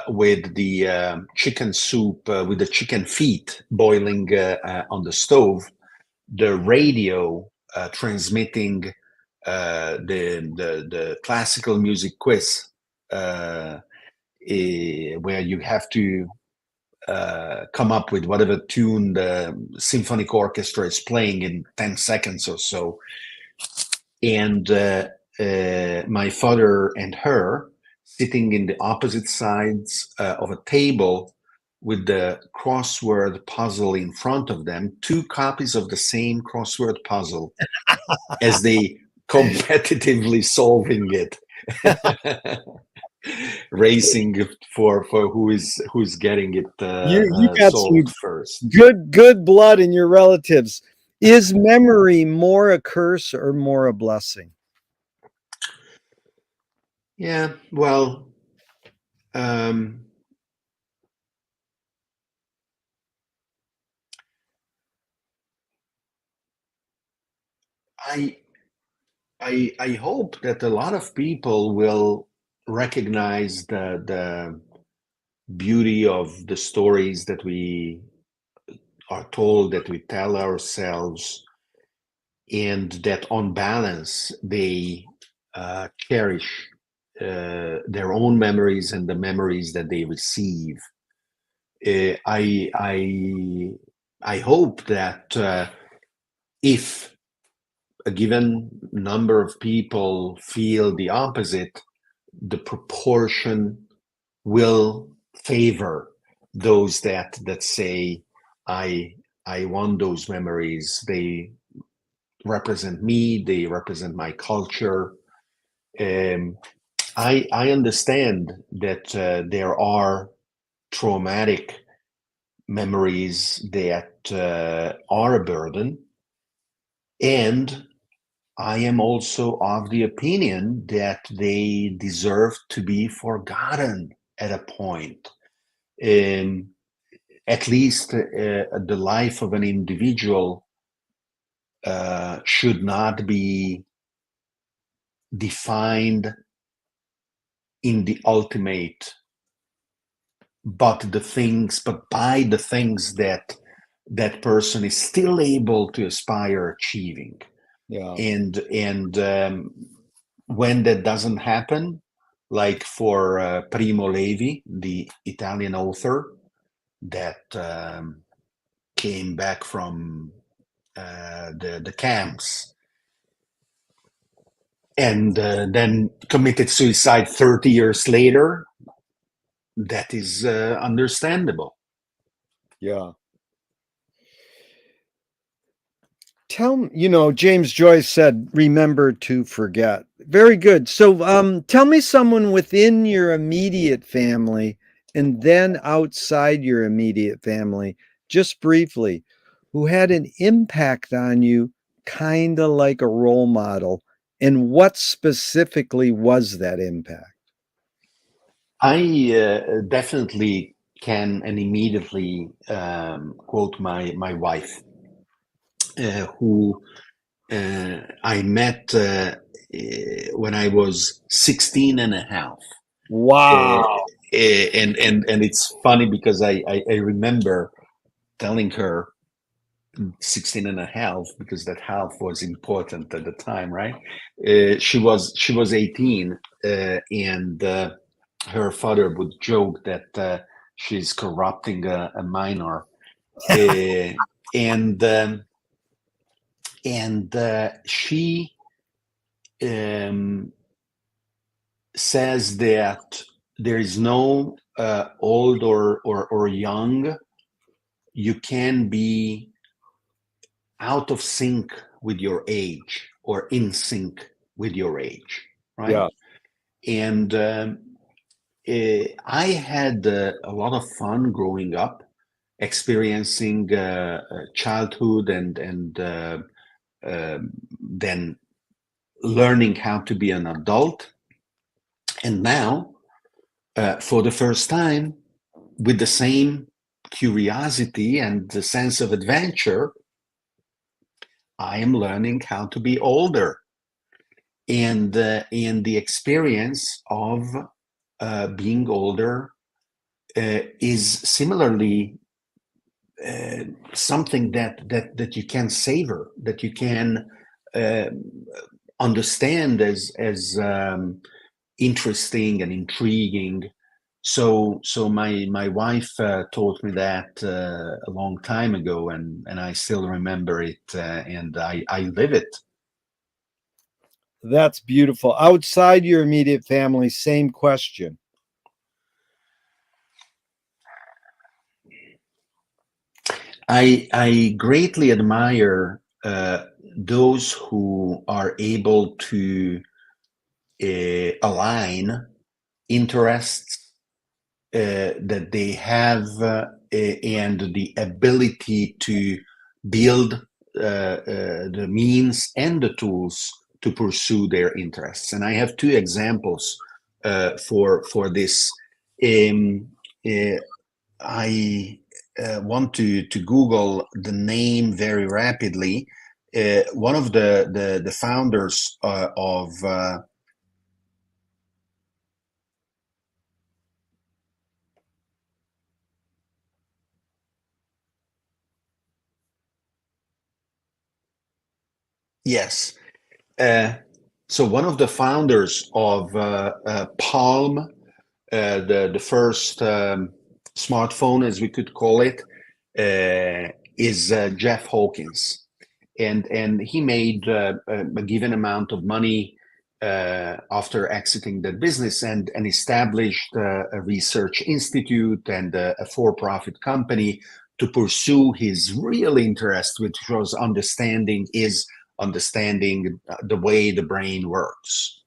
with the chicken soup, with the chicken feet boiling on the stove, the radio transmitting the classical music quiz, where you have to come up with whatever tune the symphonic orchestra is playing in 10 seconds or so. And my father and her sitting in the opposite sides of a table with the crossword puzzle in front of them, two copies of the same crossword puzzle, as they competitively solving it. Racing for who's getting it You got solved some first. good blood in your relatives. Is memory more a curse or more a blessing? Yeah, well, um, I I hope that a lot of people will recognize the beauty of the stories that we are told, that we tell ourselves, and that on balance they cherish their own memories and the memories that they receive. Uh, I I I hope that if a given number of people feel the opposite, the proportion will favor those that say, I want those memories. They represent me. They represent my culture. Um, I understand that there are traumatic memories that are a burden, and I am also of the opinion that they deserve to be forgotten at a point. Um, at least the life of an individual should not be defined in the ultimate, but by the things that that person is still able to aspire achieving. Yeah. And when that doesn't happen, like for Primo Levi, the Italian author that came back from the camps, and then committed suicide 30 years later. That is understandable. Yeah. James Joyce said, remember to forget. Very good. So, tell me someone within your immediate family and then outside your immediate family, just briefly, who had an impact on you, kind of like a role model. And what specifically was that impact? I definitely can and immediately quote my wife, who I met when I was 16 and a half. Uh, Wow. and it's funny because I remember telling her 16 and a half, because that half was important at the time, right? She was 18, and her father would joke that she's corrupting a minor, uh, and she um, says that there is no old or young. You can be out of sync with your age or in sync with your age, right? Yeah. And I had a lot of fun growing up, experiencing childhood and then learning how to be an adult. And now, for the first time, with the same curiosity and the sense of adventure, I am learning how to be older. And the experience of being older is similarly something that you can savor, that you can uh, understand as interesting and intriguing. So my wife taught me that a long time ago, and I still remember it, and I live it. That's beautiful. Outside your immediate family, same question. I greatly admire those who are able to align interests that they have, and the ability to build the means and the tools to pursue their interests. And I have two examples for this. Um, uh, I want to Google the name very rapidly. One of the founders of yes, so one of the founders of Palm, the first smartphone, as we could call it, is Jeff Hawkins, and he made a given amount of money after exiting the business, and established a research institute and a for-profit company to pursue his real interest, which was understanding the way the brain works.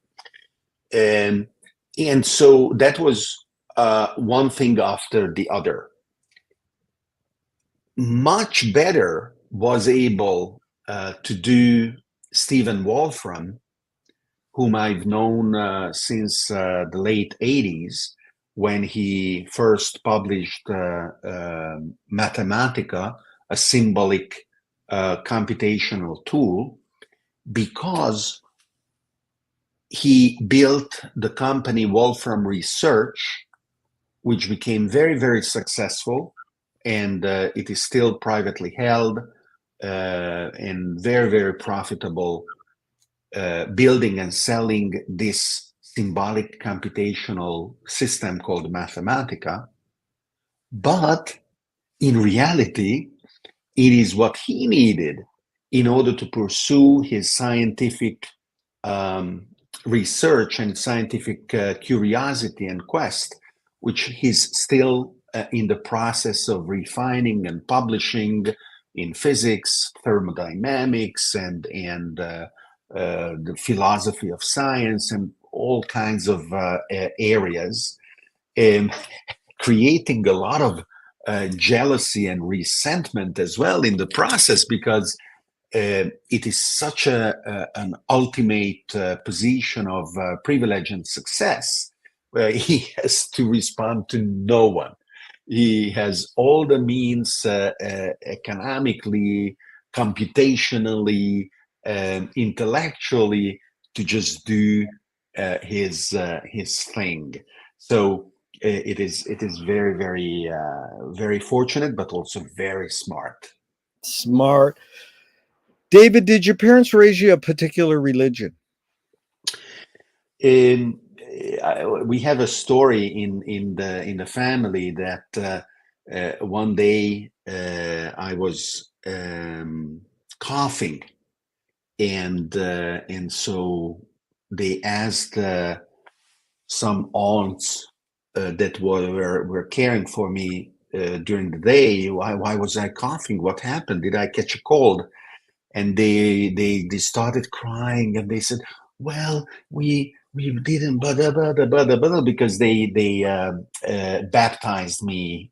And so that was one thing after the other. Much better was able to do Stephen Wolfram, whom I've known since the late 80s, when he first published Mathematica, a symbolic computational tool, because he built the company Wolfram Research, which became very, very successful, and it is still privately held and very, very profitable, building and selling this symbolic computational system called Mathematica. But in reality, it is what he needed in order to pursue his scientific research and scientific curiosity and quest, which he's still in the process of refining and publishing in physics, thermodynamics, and the philosophy of science, and all kinds of areas, um, creating a lot of jealousy and resentment as well in the process, because it is such an ultimate position of privilege and success, where he has to respond to no one. He has all the means, economically, computationally, intellectually, to just do his thing. So it is very, very, very fortunate, but also very smart. Smart. David, did your parents raise you a particular religion? We have a story in the family that one day I was coughing, and so they asked some aunts that were caring for me during the day, why was I coughing? What happened? Did I catch a cold? And they started crying, and they said, well, we didn't, blah, because they baptized me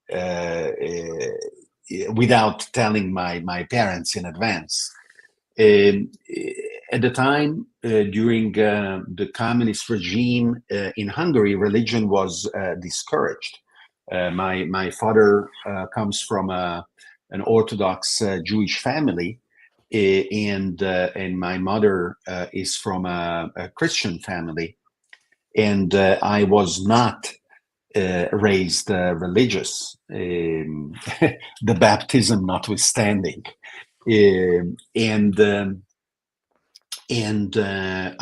without telling my parents in advance. um, at the time, during the communist regime in Hungary, religion was discouraged. My father comes from an Orthodox Jewish family, and my mother is from a Christian family, and I was not raised religious, the baptism notwithstanding. Um, and um, and I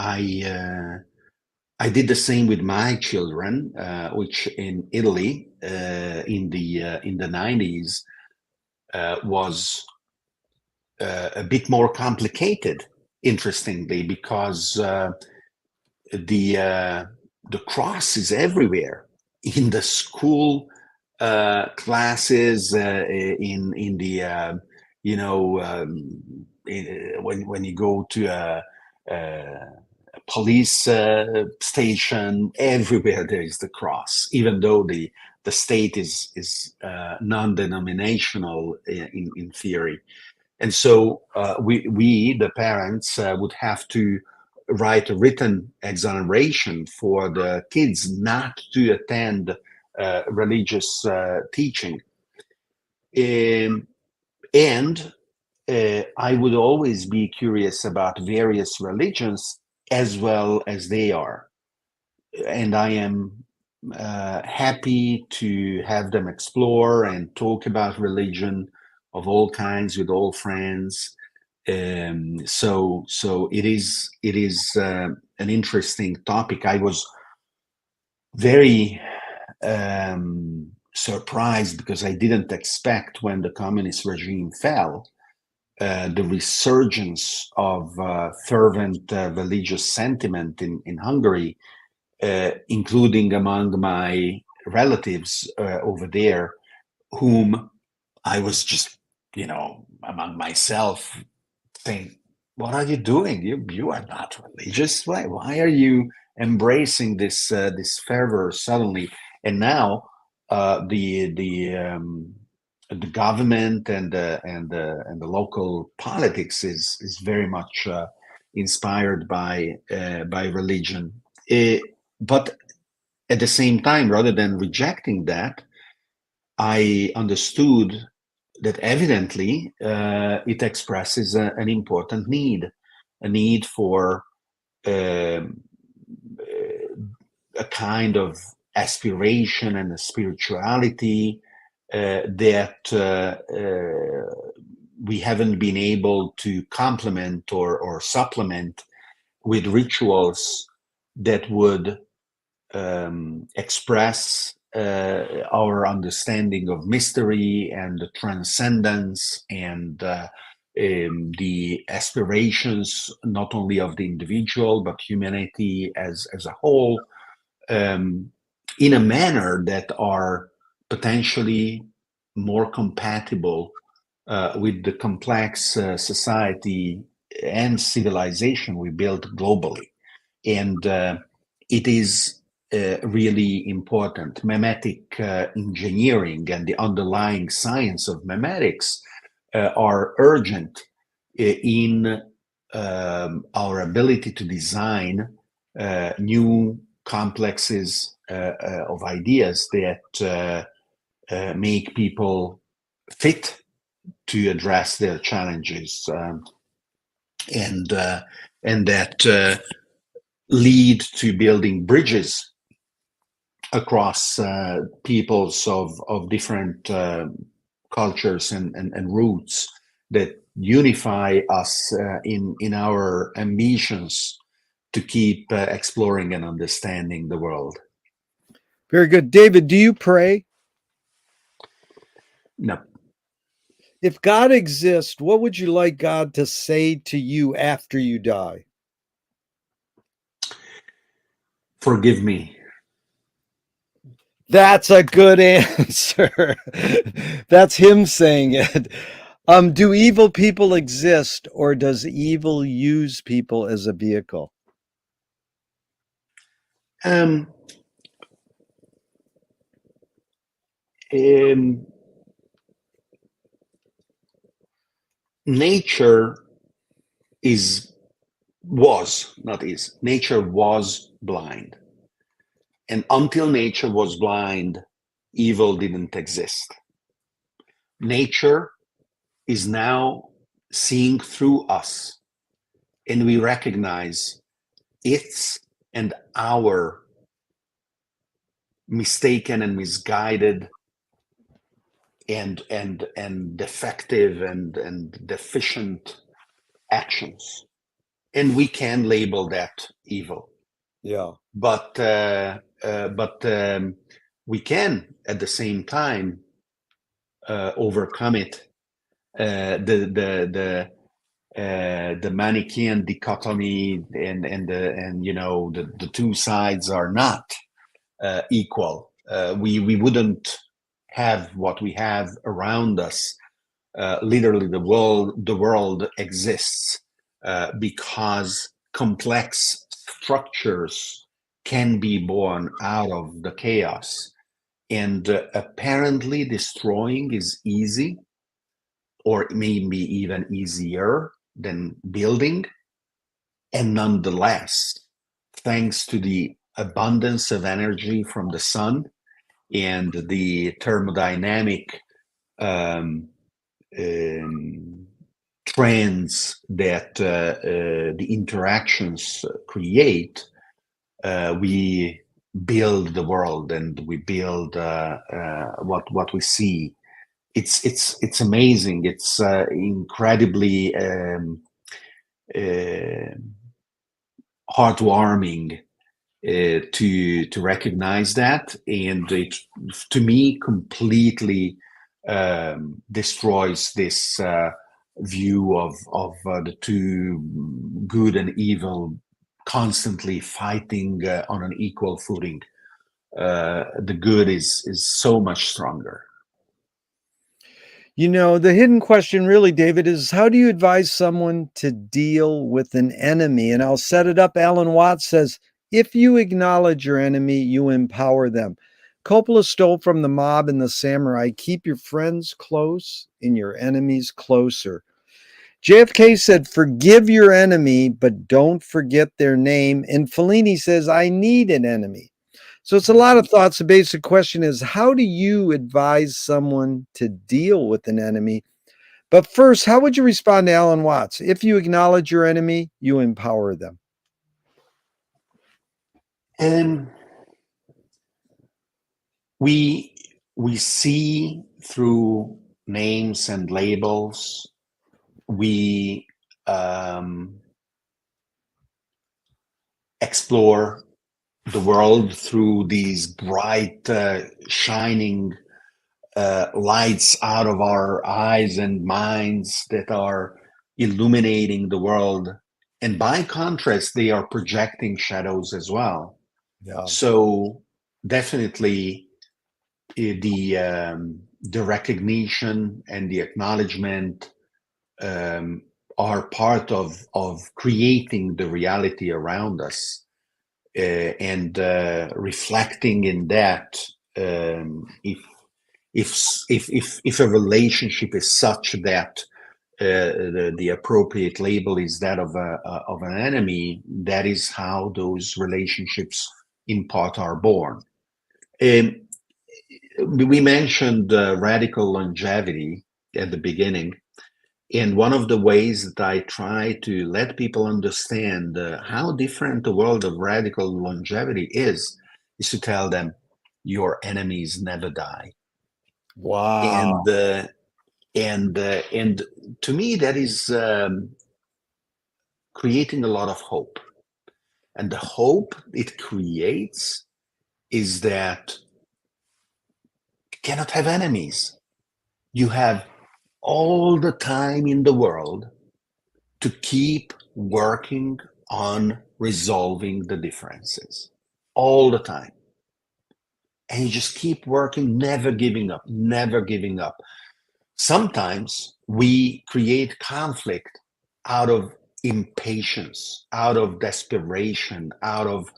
did the same with my children, which in Italy in the 90s was a bit more complicated, interestingly, because the uh, the cross is everywhere in the school classes, in the when you go to a police station, everywhere there is the cross, even though the state is non-denominational in theory. And so we the parents, would have to write a written exoneration for the kids not to attend religious teaching. Um, and I would always be curious about various religions as well as they are. And I am happy to have them explore and talk about religion of all kinds with all friends. So it is an interesting topic. I was very surprised, because I didn't expect, when the communist regime fell, the resurgence of fervent religious sentiment in Hungary, including among my relatives over there, whom I was just, among myself, saying, "What are you doing? You are not religious. Why are you embracing this fervor suddenly?" And now the government and the local politics is very much inspired by religion. Eh, but at the same time, rather than rejecting that, I understood that evidently it expresses an important need, a need for um, a kind of aspiration and a spirituality that we haven't been able to complement or supplement with rituals that would express our understanding of mystery and transcendence, and the aspirations not only of the individual but humanity as a whole, in a manner that are potentially more compatible with the complex society and civilization we built globally. And it is really important. Memetic engineering and the underlying science of memetics are urgent in our ability to design new complexes of ideas that make people fit to address their challenges, and that lead to building bridges across peoples of different cultures and roots that unify us in our ambitions to keep exploring and understanding the world. Very good. David, do you pray? No, If God exists, what would you like God to say to you after you die? forgive me. That's a good answer. That's him saying it. Do evil people exist, or does evil use people as a vehicle? Um, um, nature nature was blind, and until nature was blind, evil didn't exist. Nature is now seeing through us, and we recognize its and our mistaken and misguided and defective and deficient actions, and we can label that evil. Yeah. But we can at the same time overcome it. The Manichaean dichotomy and the two sides are not equal. We wouldn't have what we have around us. Literally, the world exists because complex structures can be born out of the chaos. And apparently, destroying is easy, or maybe even easier than building. And nonetheless, thanks to the abundance of energy from the sun and the thermodynamic um, trends that the interactions create, we build the world and we build what we see. It's amazing. It's incredibly heartwarming to recognize that, and it, to me, completely destroys this view of the two, good and evil, constantly fighting on an equal footing. The good is so much stronger. You know, the hidden question really, David, is how do you advise someone to deal with an enemy? And I'll set it up. Alan Watts says, if you acknowledge your enemy, you empower them. Coppola stole from the mob and the samurai, keep your friends close and your enemies closer. JFK said, forgive your enemy, but don't forget their name. And Fellini says, I need an enemy. So it's a lot of thoughts. The basic question is, how do you advise someone to deal with an enemy? But first, how would you respond to Alan Watts? If you acknowledge your enemy, you empower them. And we see through names and labels. We explore the world through these bright, shining lights out of our eyes and minds that are illuminating the world. And by contrast, they are projecting shadows as well. Yeah. So definitely the recognition and the acknowledgement are part of creating the reality around us, and reflecting in that. If if a relationship is such that the appropriate label is that of an enemy, that is how those relationships in part are born. Um, we mentioned radical longevity at the beginning, and one of the ways that I try to let people understand how different the world of radical longevity is to tell them your enemies never die. Wow. And to me that is creating a lot of hope. And the hope it creates is that you cannot have enemies. You have all the time in the world to keep working on resolving the differences. All the time. And you just keep working, never giving up, never giving up. Sometimes we create conflict out of impatience, out of desperation, out of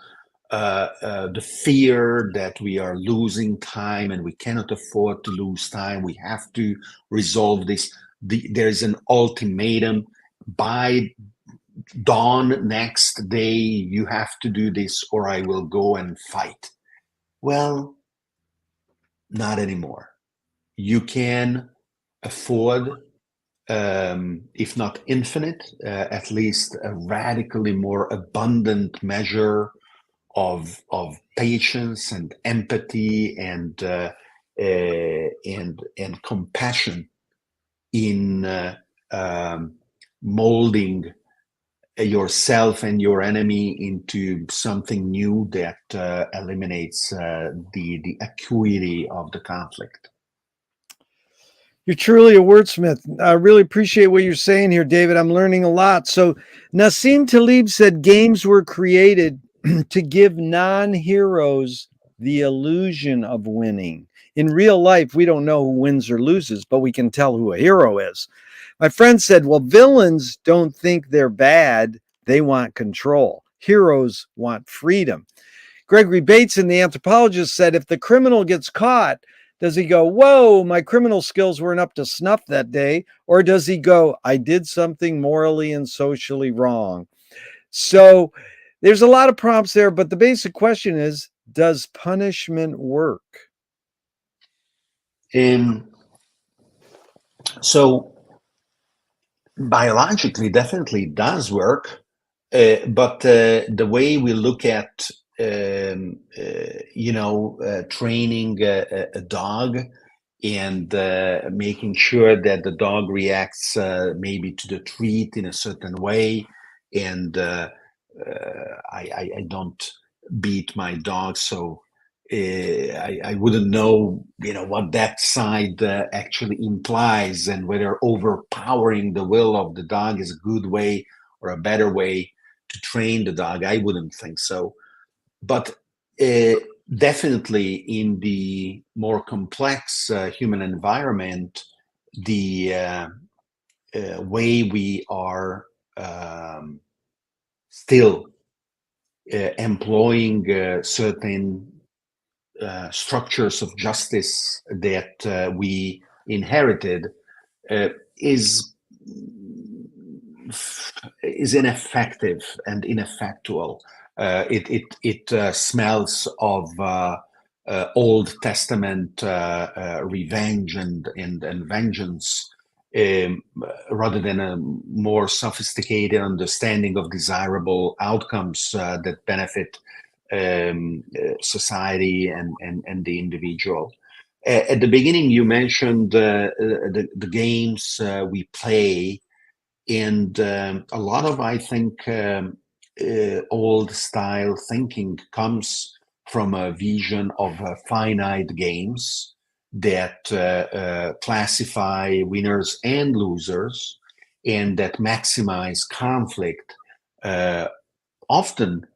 the fear that we are losing time and we cannot afford to lose time. We have to resolve this. There's an ultimatum. By dawn next day, you have to do this or I will go and fight. Well, not anymore. You can afford, if not infinite, at least a radically more abundant measure of patience and empathy and compassion in molding yourself and your enemy into something new that eliminates the acuity of the conflict. You're truly a wordsmith. I really appreciate what you're saying here, David. I'm learning a lot. So, Nassim Taleb said games were created to give non heroes the illusion of winning. In real life, we don't know who wins or loses, but we can tell who a hero is. My friend said, well, villains don't think they're bad, they want control. Heroes want freedom. Gregory Bateson, the anthropologist, said if the criminal gets caught, does he go, whoa, my criminal skills weren't up to snuff that day? Or does he go, I did something morally and socially wrong? So there's a lot of prompts there, but the basic question is, does punishment work? Um, so biologically, definitely does work, but the way we look at training a dog and making sure that the dog reacts maybe to the treat in a certain way, and I don't beat my dog, so I wouldn't know, what that side actually implies, and whether overpowering the will of the dog is a good way or a better way to train the dog. I wouldn't think so. But uh, definitely in the more complex human environment, the way we are still employing certain structures of justice that we inherited uh, is is ineffective and ineffectual. It smells of Old Testament revenge and vengeance, rather than a more sophisticated understanding of desirable outcomes that benefit society and the individual. At the beginning, you mentioned the games we play, and a lot of, I think, old style thinking comes from a vision of finite games that classify winners and losers. and that maximize conflict, often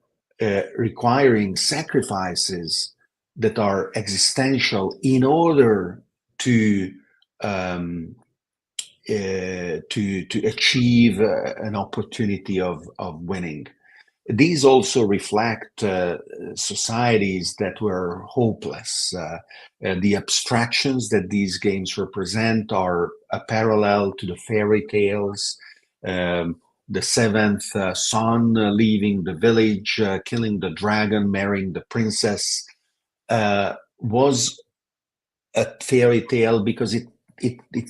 requiring sacrifices that are existential in order to um, to achieve an opportunity of winning. These also reflect societies that were hopeless. The abstractions that these games represent are a parallel to the fairy tales. The seventh son leaving the village, killing the dragon, marrying the princess, was a fairy tale because it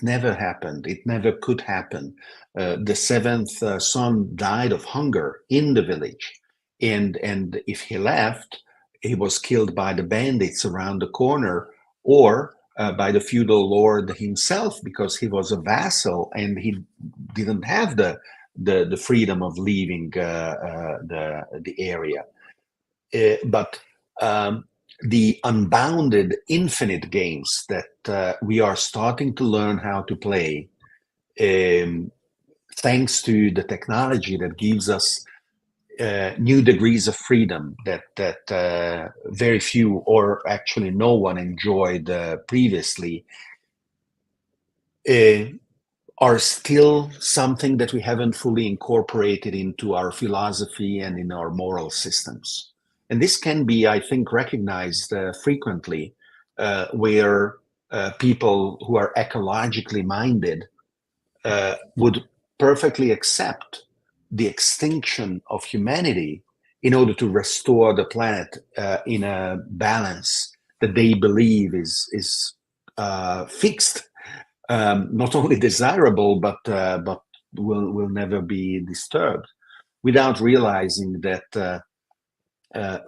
never happened. It never could happen. The seventh son died of hunger in the village, and if he left, he was killed by the bandits around the corner, or by the feudal lord himself, because he was a vassal and he didn't have the freedom of leaving the area. But the unbounded infinite games that we are starting to learn how to play, thanks to the technology that gives us new degrees of freedom that very few, or actually no one, enjoyed previously, are still something that we haven't fully incorporated into our philosophy and in our moral systems. And this can be, I think, recognized frequently, where people who are ecologically minded would perfectly accept the extinction of humanity in order to restore the planet in a balance that they believe is fixed, not only desirable, but will never be disturbed, without realizing that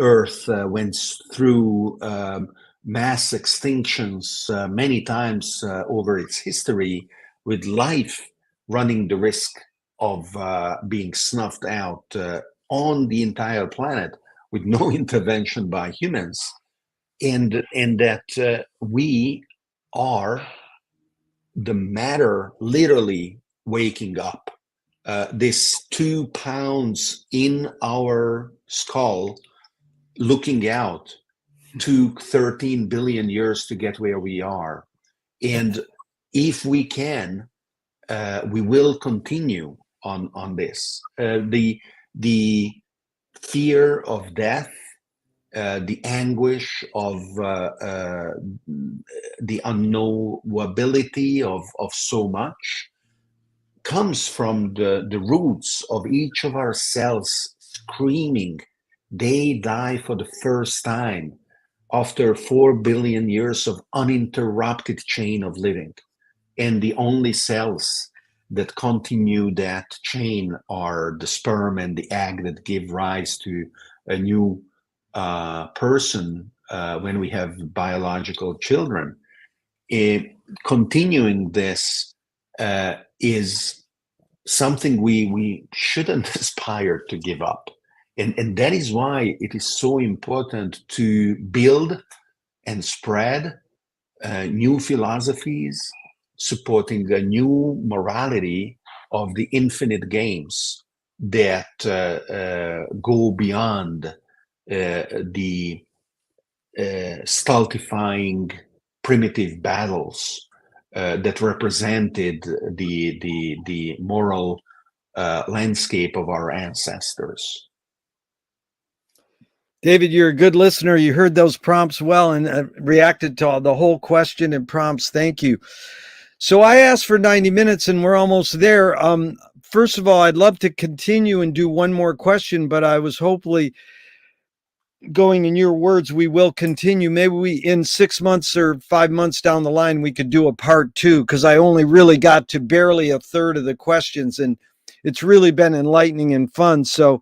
Earth went through mass extinctions many times over its history, with life running the risk of being snuffed out on the entire planet with no intervention by humans, and that we are the matter literally waking up. This 2 pounds in our skull looking out took 13 billion years to get where we are. And if we can, we will continue on this. The fear of death, the anguish of the unknowability of so much, comes from the roots of each of our cells screaming, they die for the first time after 4 billion years of uninterrupted chain of living. And the only cells that continue that chain are the sperm and the egg that give rise to a new person when we have biological children. Continuing this is something we shouldn't aspire to give up. And that is why it is so important to build and spread new philosophies, supporting a new morality of the infinite games that go beyond the stultifying primitive battles that represented the moral landscape of our ancestors. David, you're a good listener. You heard those prompts well and reacted to the whole question and prompts. Thank you. So I asked for 90 minutes and we're almost there. First of all, I'd love to continue and do one more question, but I was hopefully going in your words, we will continue. Maybe we, in 6 months or 5 months down the line, we could do a part 2, because I only really got to barely a third of the questions and it's really been enlightening and fun. So,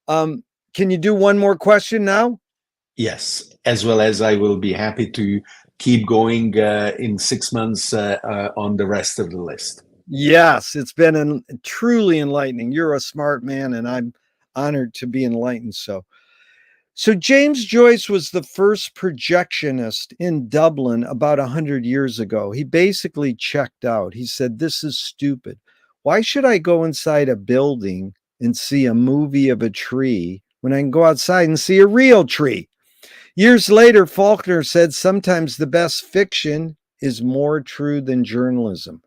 can you do one more question now? Yes, as well as I will be happy to keep going in 6 months on the rest of the list. Yes, it's been truly enlightening. You're a smart man, and I'm honored to be enlightened. So James Joyce was the first projectionist in Dublin about 100 years ago. He basically checked out. He said, "This is stupid. Why should I go inside a building and see a movie of a tree when I can go outside and see a real tree? Years later, Faulkner said sometimes the best fiction is more true than journalism.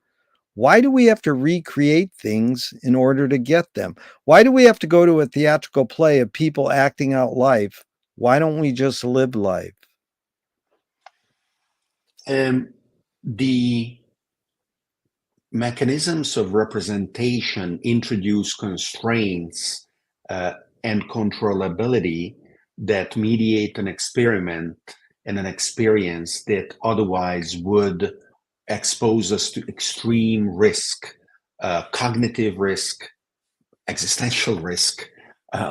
Why do we have to recreate things in order to get them? Why do we have to go to a theatrical play of people acting out life? Why don't we just live life? The mechanisms of representation introduce constraints uh, and controllability that mediate an experiment and an experience that otherwise would expose us to extreme risk, cognitive risk, existential risk.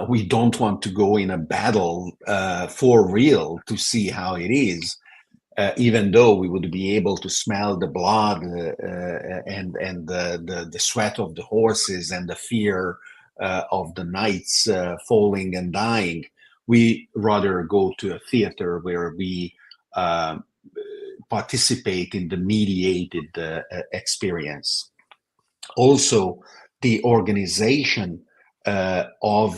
We don't want to go in a battle for real to see how it is, even though we would be able to smell the blood and the sweat of the horses and the fear of the knights falling and dying. We rather go to a theater where we uh, participate in the mediated experience. Also, the organization of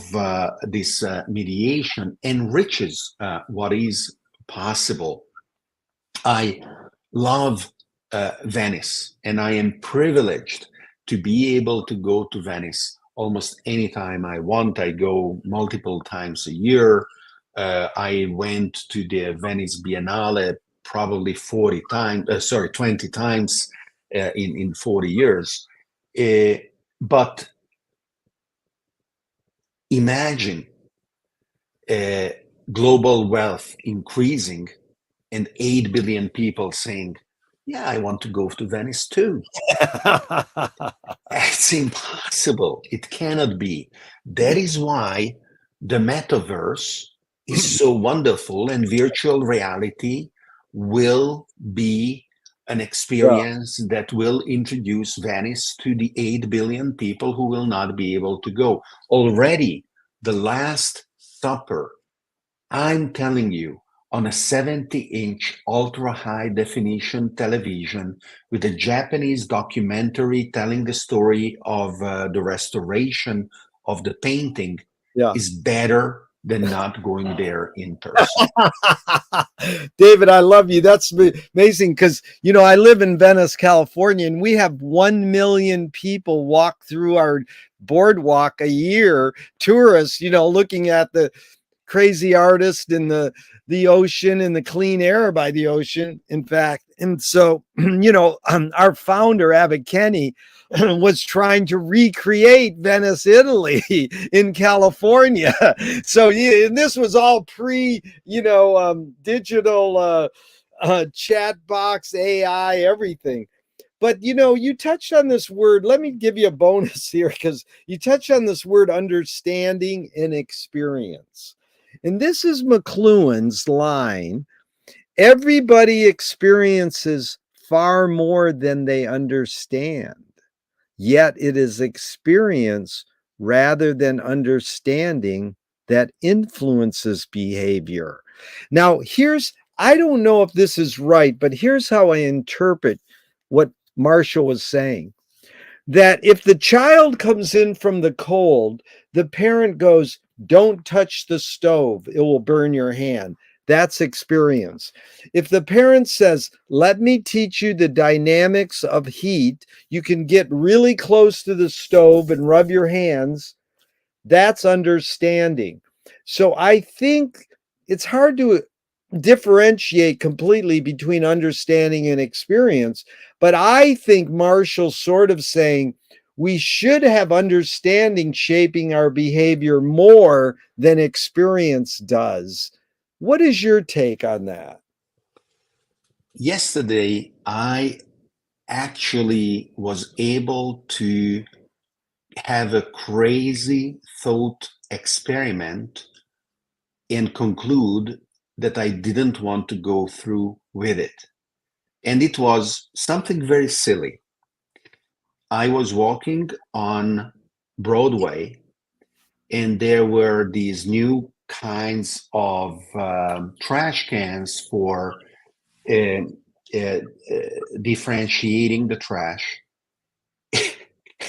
this mediation enriches what is possible. I love Venice, and I am privileged to be able to go to Venice almost anytime I want. I go multiple times a year. I went to the Venice Biennale probably 20 times in 40 years. But imagine global wealth increasing and 8 billion people saying, yeah, I want to go to Venice too. It's impossible. It cannot be. That is why the metaverse is so wonderful, and virtual reality will be an Yeah. experience that will introduce Venice to the 8 billion people who will not be able to go. Already, the Last Supper, I'm telling you, on a 70-inch ultra high definition television with a Japanese documentary telling the story of the restoration of the painting Yeah. is better than not going there in person. David, I love you. That's amazing because, I live in Venice, California, and we have 1 million people walk through our boardwalk a year, tourists, looking at the crazy artist in the ocean and the clean air by the ocean, in fact. And so, our founder, Abbott Kenny, was trying to recreate Venice, Italy in California. So yeah, and this was all pre, digital chat box, AI, everything. But you touched on this word. Let me give you a bonus here because you touched on this word understanding and experience. And this is McLuhan's line: everybody experiences far more than they understand, yet it is experience rather than understanding that influences behavior. Now, I don't know if this is right, but here's how I interpret what Marshall was saying: that if the child comes in from the cold, the parent goes, "Don't touch the stove, it will burn your hand." That's experience. If the parent says, "Let me teach you the dynamics of heat, you can get really close to the stove and rub your hands," that's understanding. So I think it's hard to differentiate completely between understanding and experience. But I think Marshall's sort of saying we should have understanding shaping our behavior more than experience does. What is your take on that? Yesterday, I actually was able to have a crazy thought experiment and conclude that I didn't want to go through with it. And it was something very silly. I was walking on Broadway, and there were these new kinds of trash cans for uh, uh, differentiating the trash.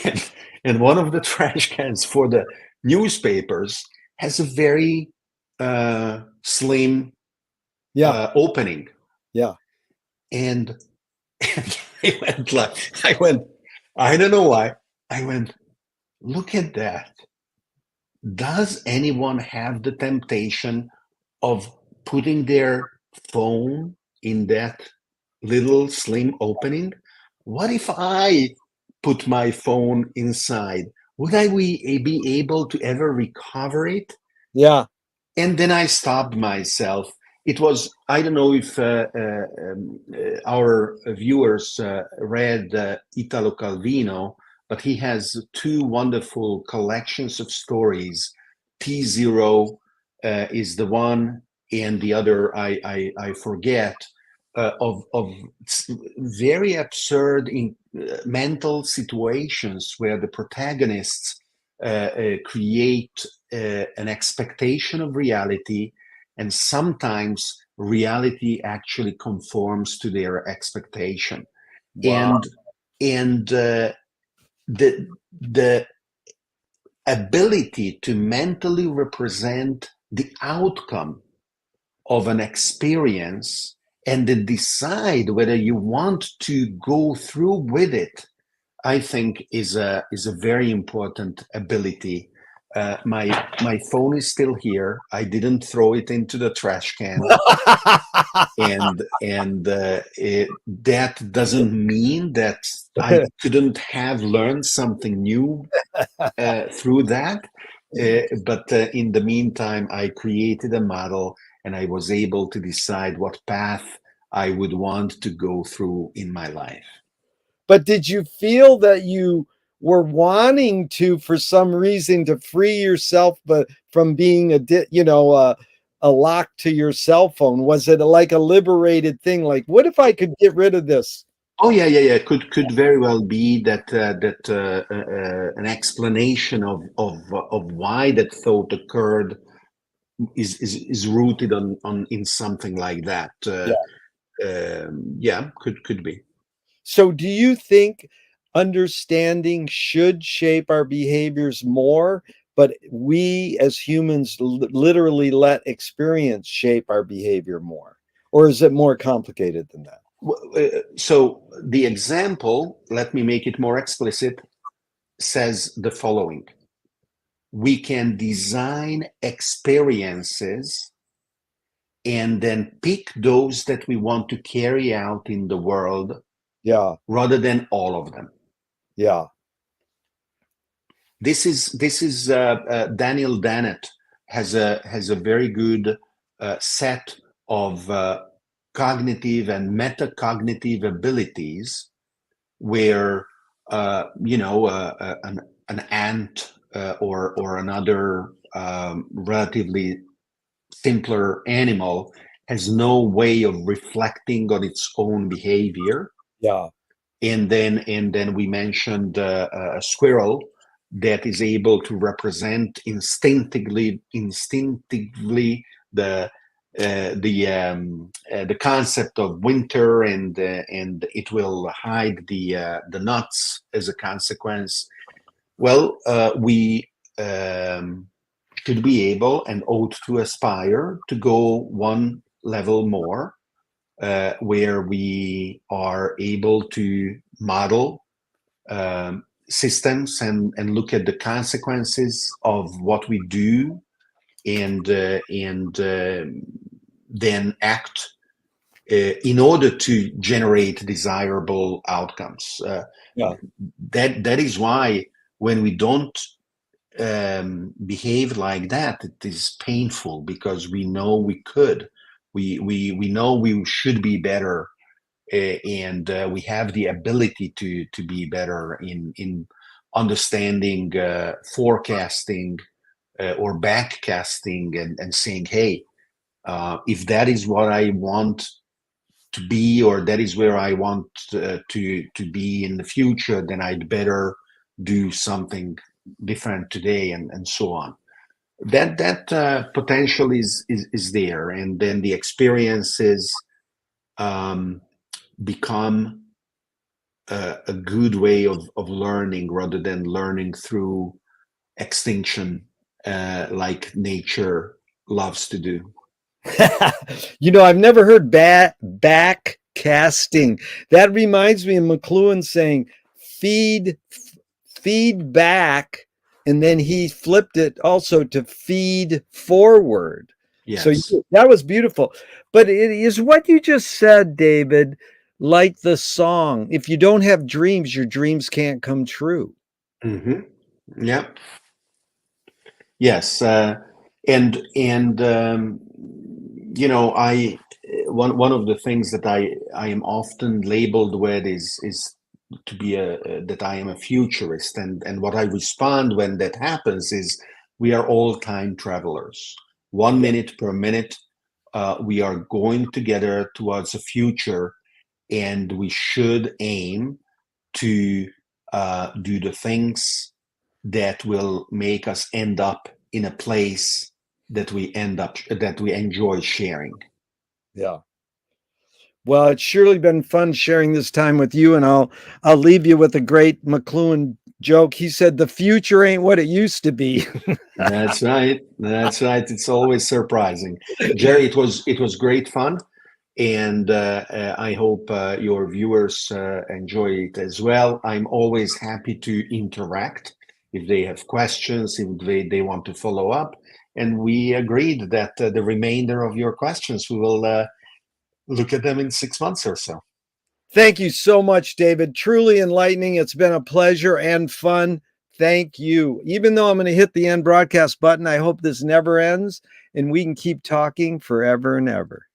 and, and one of the trash cans for the newspapers has a very slim Yeah. opening. Yeah. And, and I went, I don't know why. I went, look at that. Does anyone have the temptation of putting their phone in that little slim opening? What if I put my phone inside? Would I be able to ever recover it? Yeah. And then I stopped myself. It was, I don't know if our viewers read Italo Calvino, but he has two wonderful collections of stories. T0 is the one, and the other I forget, of very absurd mental situations where the protagonists create an expectation of reality, and sometimes reality actually conforms to their expectation. Wow. And the ability to mentally represent the outcome of an experience and then decide whether you want to go through with it, I think is a very important ability. My phone is still here. I didn't throw it into the trash can, and that doesn't mean that I couldn't have learned something new through that. But in the meantime, I created a model, and I was able to decide what path I would want to go through in my life. But did you feel that you were wanting to, for some reason, to free yourself, but from being a lock to your cell phone? Was it like a liberated thing? Like, what if I could get rid of this? Oh yeah, yeah, yeah. Could very well be that an explanation of why that thought occurred is rooted on in something like that. Yeah. Yeah, could be. So, do you think understanding should shape our behaviors more, but we as humans literally let experience shape our behavior more? Or is it more complicated than that? So the example, let me make it more explicit, says the following: we can design experiences and then pick those that we want to carry out in the world Yeah. rather than all of them. Yeah. This is Daniel Dennett has a very good set of cognitive and metacognitive abilities where an ant or another relatively simpler animal has no way of reflecting on its own behavior. Yeah. And then we mentioned a squirrel that is able to represent instinctively the concept of winter, and it will hide the nuts as a consequence. Well, we should be able and ought to aspire to go one level more, where we are able to model systems and look at the consequences of what we do, and then act in order to generate desirable outcomes. Yeah. That is why when we don't behave like that, it is painful, because we know we could. We know we should be better, and we have the ability to be better in understanding, forecasting, or backcasting, and saying, hey, if that is what I want to be, or that is where I want to be in the future, then I'd better do something different today, and so on. That potential is there, and then the experiences become a good way of learning rather than learning through extinction, like nature loves to do. I've never heard back casting. That reminds me of McLuhan saying feed back, and then he flipped it also to feed forward. So Yes. that was beautiful. But it is what you just said, David, like the song, if you don't have dreams, your dreams can't come true. Hmm. Yeah. Yes. And I one of the things that I am often labeled with is to be that I am a futurist, and what I respond when that happens is we are all time travelers. 1 minute per minute, we are going together towards a future, and we should aim to do the things that will make us end up in a place that we enjoy sharing. Yeah. Well, it's surely been fun sharing this time with you, and I'll leave you with a great McLuhan joke. He said, "The future ain't what it used to be." That's right. That's right. It's always surprising. Jerry, it was great fun, and I hope your viewers enjoy it as well. I'm always happy to interact if they have questions, if they want to follow up. And we agreed that the remainder of your questions, we will look at them in 6 months or so. Thank you so much, David. Truly enlightening. It's been a pleasure and fun. Thank you. Even though I'm going to hit the end broadcast button, I hope this never ends and we can keep talking forever and ever.